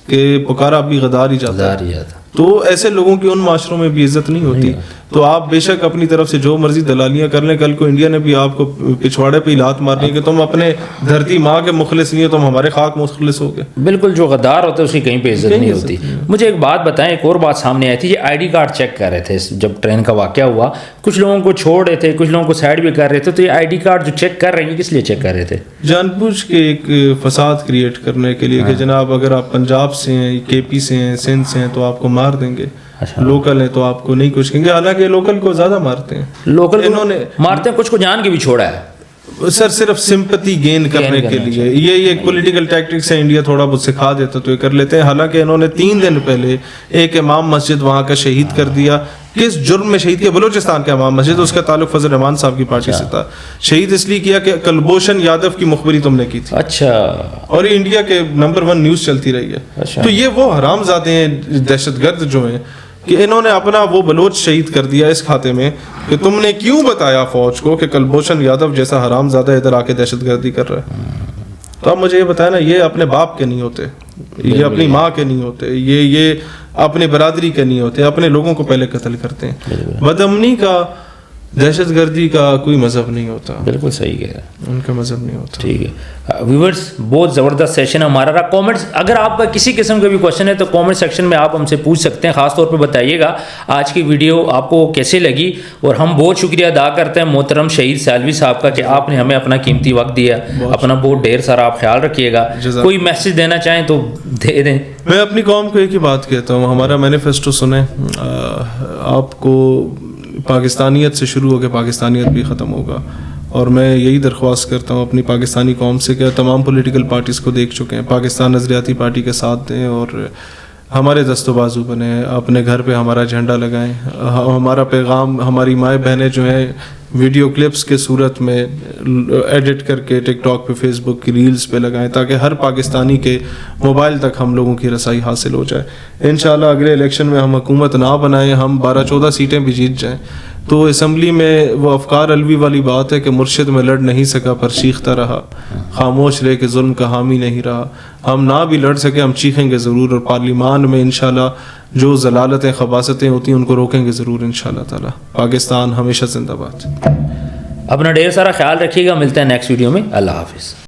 کہ پکارا ابھی غدار ہی جاتا ہے. تو ایسے لوگوں کی ان معاشروں میں بھی عزت نہیں ہوتی. تو آپ بے شک اپنی طرف سے جو مرضی دلالیاں کر لیں, کل کو انڈیا نے بھی آپ کو پچھواڑے پہ لات مارنی ہے کہ تم اپنے دھرتی ماں کے مخلص نہیں ہو, تم ہمارے خاک مخلص ہو گئے. بالکل, جو غدار ہوتا ہے اس کی کہیں پہ عزت نہیں ہوتی. مجھے ایک بات بتائیں, ایک اور بات سامنے آئی تھی, یہ آئی ڈی کارڈ چیک کر رہے تھے جب ٹرین کا واقعہ ہوا, کچھ لوگوں کو چھوڑ رہے تھے, کچھ لوگوں کو سائڈ بھی کر رہے تھے. تو یہ آئی ڈی کارڈ جو چیک کر رہے ہیں کس لیے چیک کر رہے تھے؟ جان بوجھ کے ایک فساد کریٹ کرنے کے لیے کہ جناب اگر آپ پنجاب سے ہیں, کے پی سے ہیں, سندھ سے ہیں تو آپ کو مار دیں گے, لوکل ہیں تو آپ کو نہیں کچھ کہیں گے. حالانکہ لوکل کو زیادہ مارتے ہیں, لوکل انہوں نے مارتے ہیں, کچھ کو جان کے بھی چھوڑا ہے سر, صرف سمپتی گین کرنے کے لیے. یہ ایک پولیٹیکل ٹیکٹکس ہے, انڈیا تھوڑا بہت سکھا دیتا تو یہ کر لیتے ہیں. حالانکہ انہوں نے 3 دن پہلے ایک امام مسجد وہاں کا شہید کر دیا. کس جرم میں شہید کیا؟ بلوچستان کا امام مسجد, اس کا تعلق فضل رحمان صاحب کی پارٹی سے تھا. شہید اس لیے کیا کہ کلبھوشن یادو کی مخبری تم نے کی تھی. اچھا, اور یہ انڈیا کے نمبر 1 نیوز چلتی رہی ہے. تو یہ وہ حرام زادے ہیں, دہشت گرد جو ہیں, کہ انہوں نے اپنا وہ بلوچ شہید کر دیا اس کھاتے میں کہ تم نے کیوں بتایا فوج کو کہ کلبھوشن یادو جیسا حرام زادہ ادھر آ کے دہشت گردی کر رہا ہے. تو اب مجھے یہ بتایا نا, یہ اپنے باپ کے نہیں ہوتے, یہ اپنی ماں کے نہیں ہوتے, یہ اپنے برادری کے نہیں ہوتے, اپنے لوگوں کو پہلے قتل کرتے ہیں. بدامنی کا, دہشت گردی کا کوئی مذہب نہیں ہوتا. بالکل صحیح کہہ رہے ہیں, ان کا مذہب نہیں ہوتا. ٹھیک ہے ویورز, بہت زبردست سیشن ہمارا رہا. کامنٹس, اگر آپ کا کسی قسم کا بھی کوشچن ہے تو کامنٹ سیکشن میں آپ ہم سے پوچھ سکتے ہیں. خاص طور پہ بتائیے گا آج کی ویڈیو آپ کو کیسے لگی. اور ہم بہت شکریہ ادا کرتے ہیں محترم شہید سالوی صاحب کا کہ آپ نے ہمیں اپنا قیمتی وقت دیا. اپنا بہت ڈھیر سارا آپ خیال رکھیے گا. کوئی میسج دینا چاہیں تو دے دیں. میں اپنی قوم کو ایک ہی بات کہتا ہوں, ہمارا مینیفیسٹو سنیں. آپ کو پاکستانیت سے شروع ہو کے پاکستانیت بھی ختم ہوگا. اور میں یہی درخواست کرتا ہوں اپنی پاکستانی قوم سے کہ تمام پولیٹیکل پارٹیز کو دیکھ چکے ہیں, پاکستان نظریاتی پارٹی کے ساتھ دیں اور ہمارے دست و بازو بنیں. اپنے گھر پہ ہمارا جھنڈا لگائیں. ہمارا پیغام, ہماری مائیں بہنیں جو ہیں ویڈیو کلپس کے صورت میں ایڈٹ کر کے ٹک ٹاک پہ, فیس بک کی ریلز پہ لگائیں تاکہ ہر پاکستانی کے موبائل تک ہم لوگوں کی رسائی حاصل ہو جائے. انشاءاللہ اگلے الیکشن میں ہم حکومت نہ بنائیں, ہم 12-14 سیٹیں بھی جیت جائیں تو اسمبلی میں وہ افکار الوی والی بات ہے کہ مرشد میں لڑ نہیں سکا پر چیختا رہا, خاموش رہے کہ ظلم کا حامی نہیں رہا. ہم نہ بھی لڑ سکے ہم چیخیں گے ضرور, اور پارلیمان میں انشاءاللہ جو ضلالتیں خباثتیں ہوتی ہیں ان کو روکیں گے ضرور انشاءاللہ تعالی. پاکستان ہمیشہ زندہ باد. اپنا ڈھیر سارا خیال رکھیے گا. ملتے ہیں نیکسٹ ویڈیو میں. اللہ حافظ.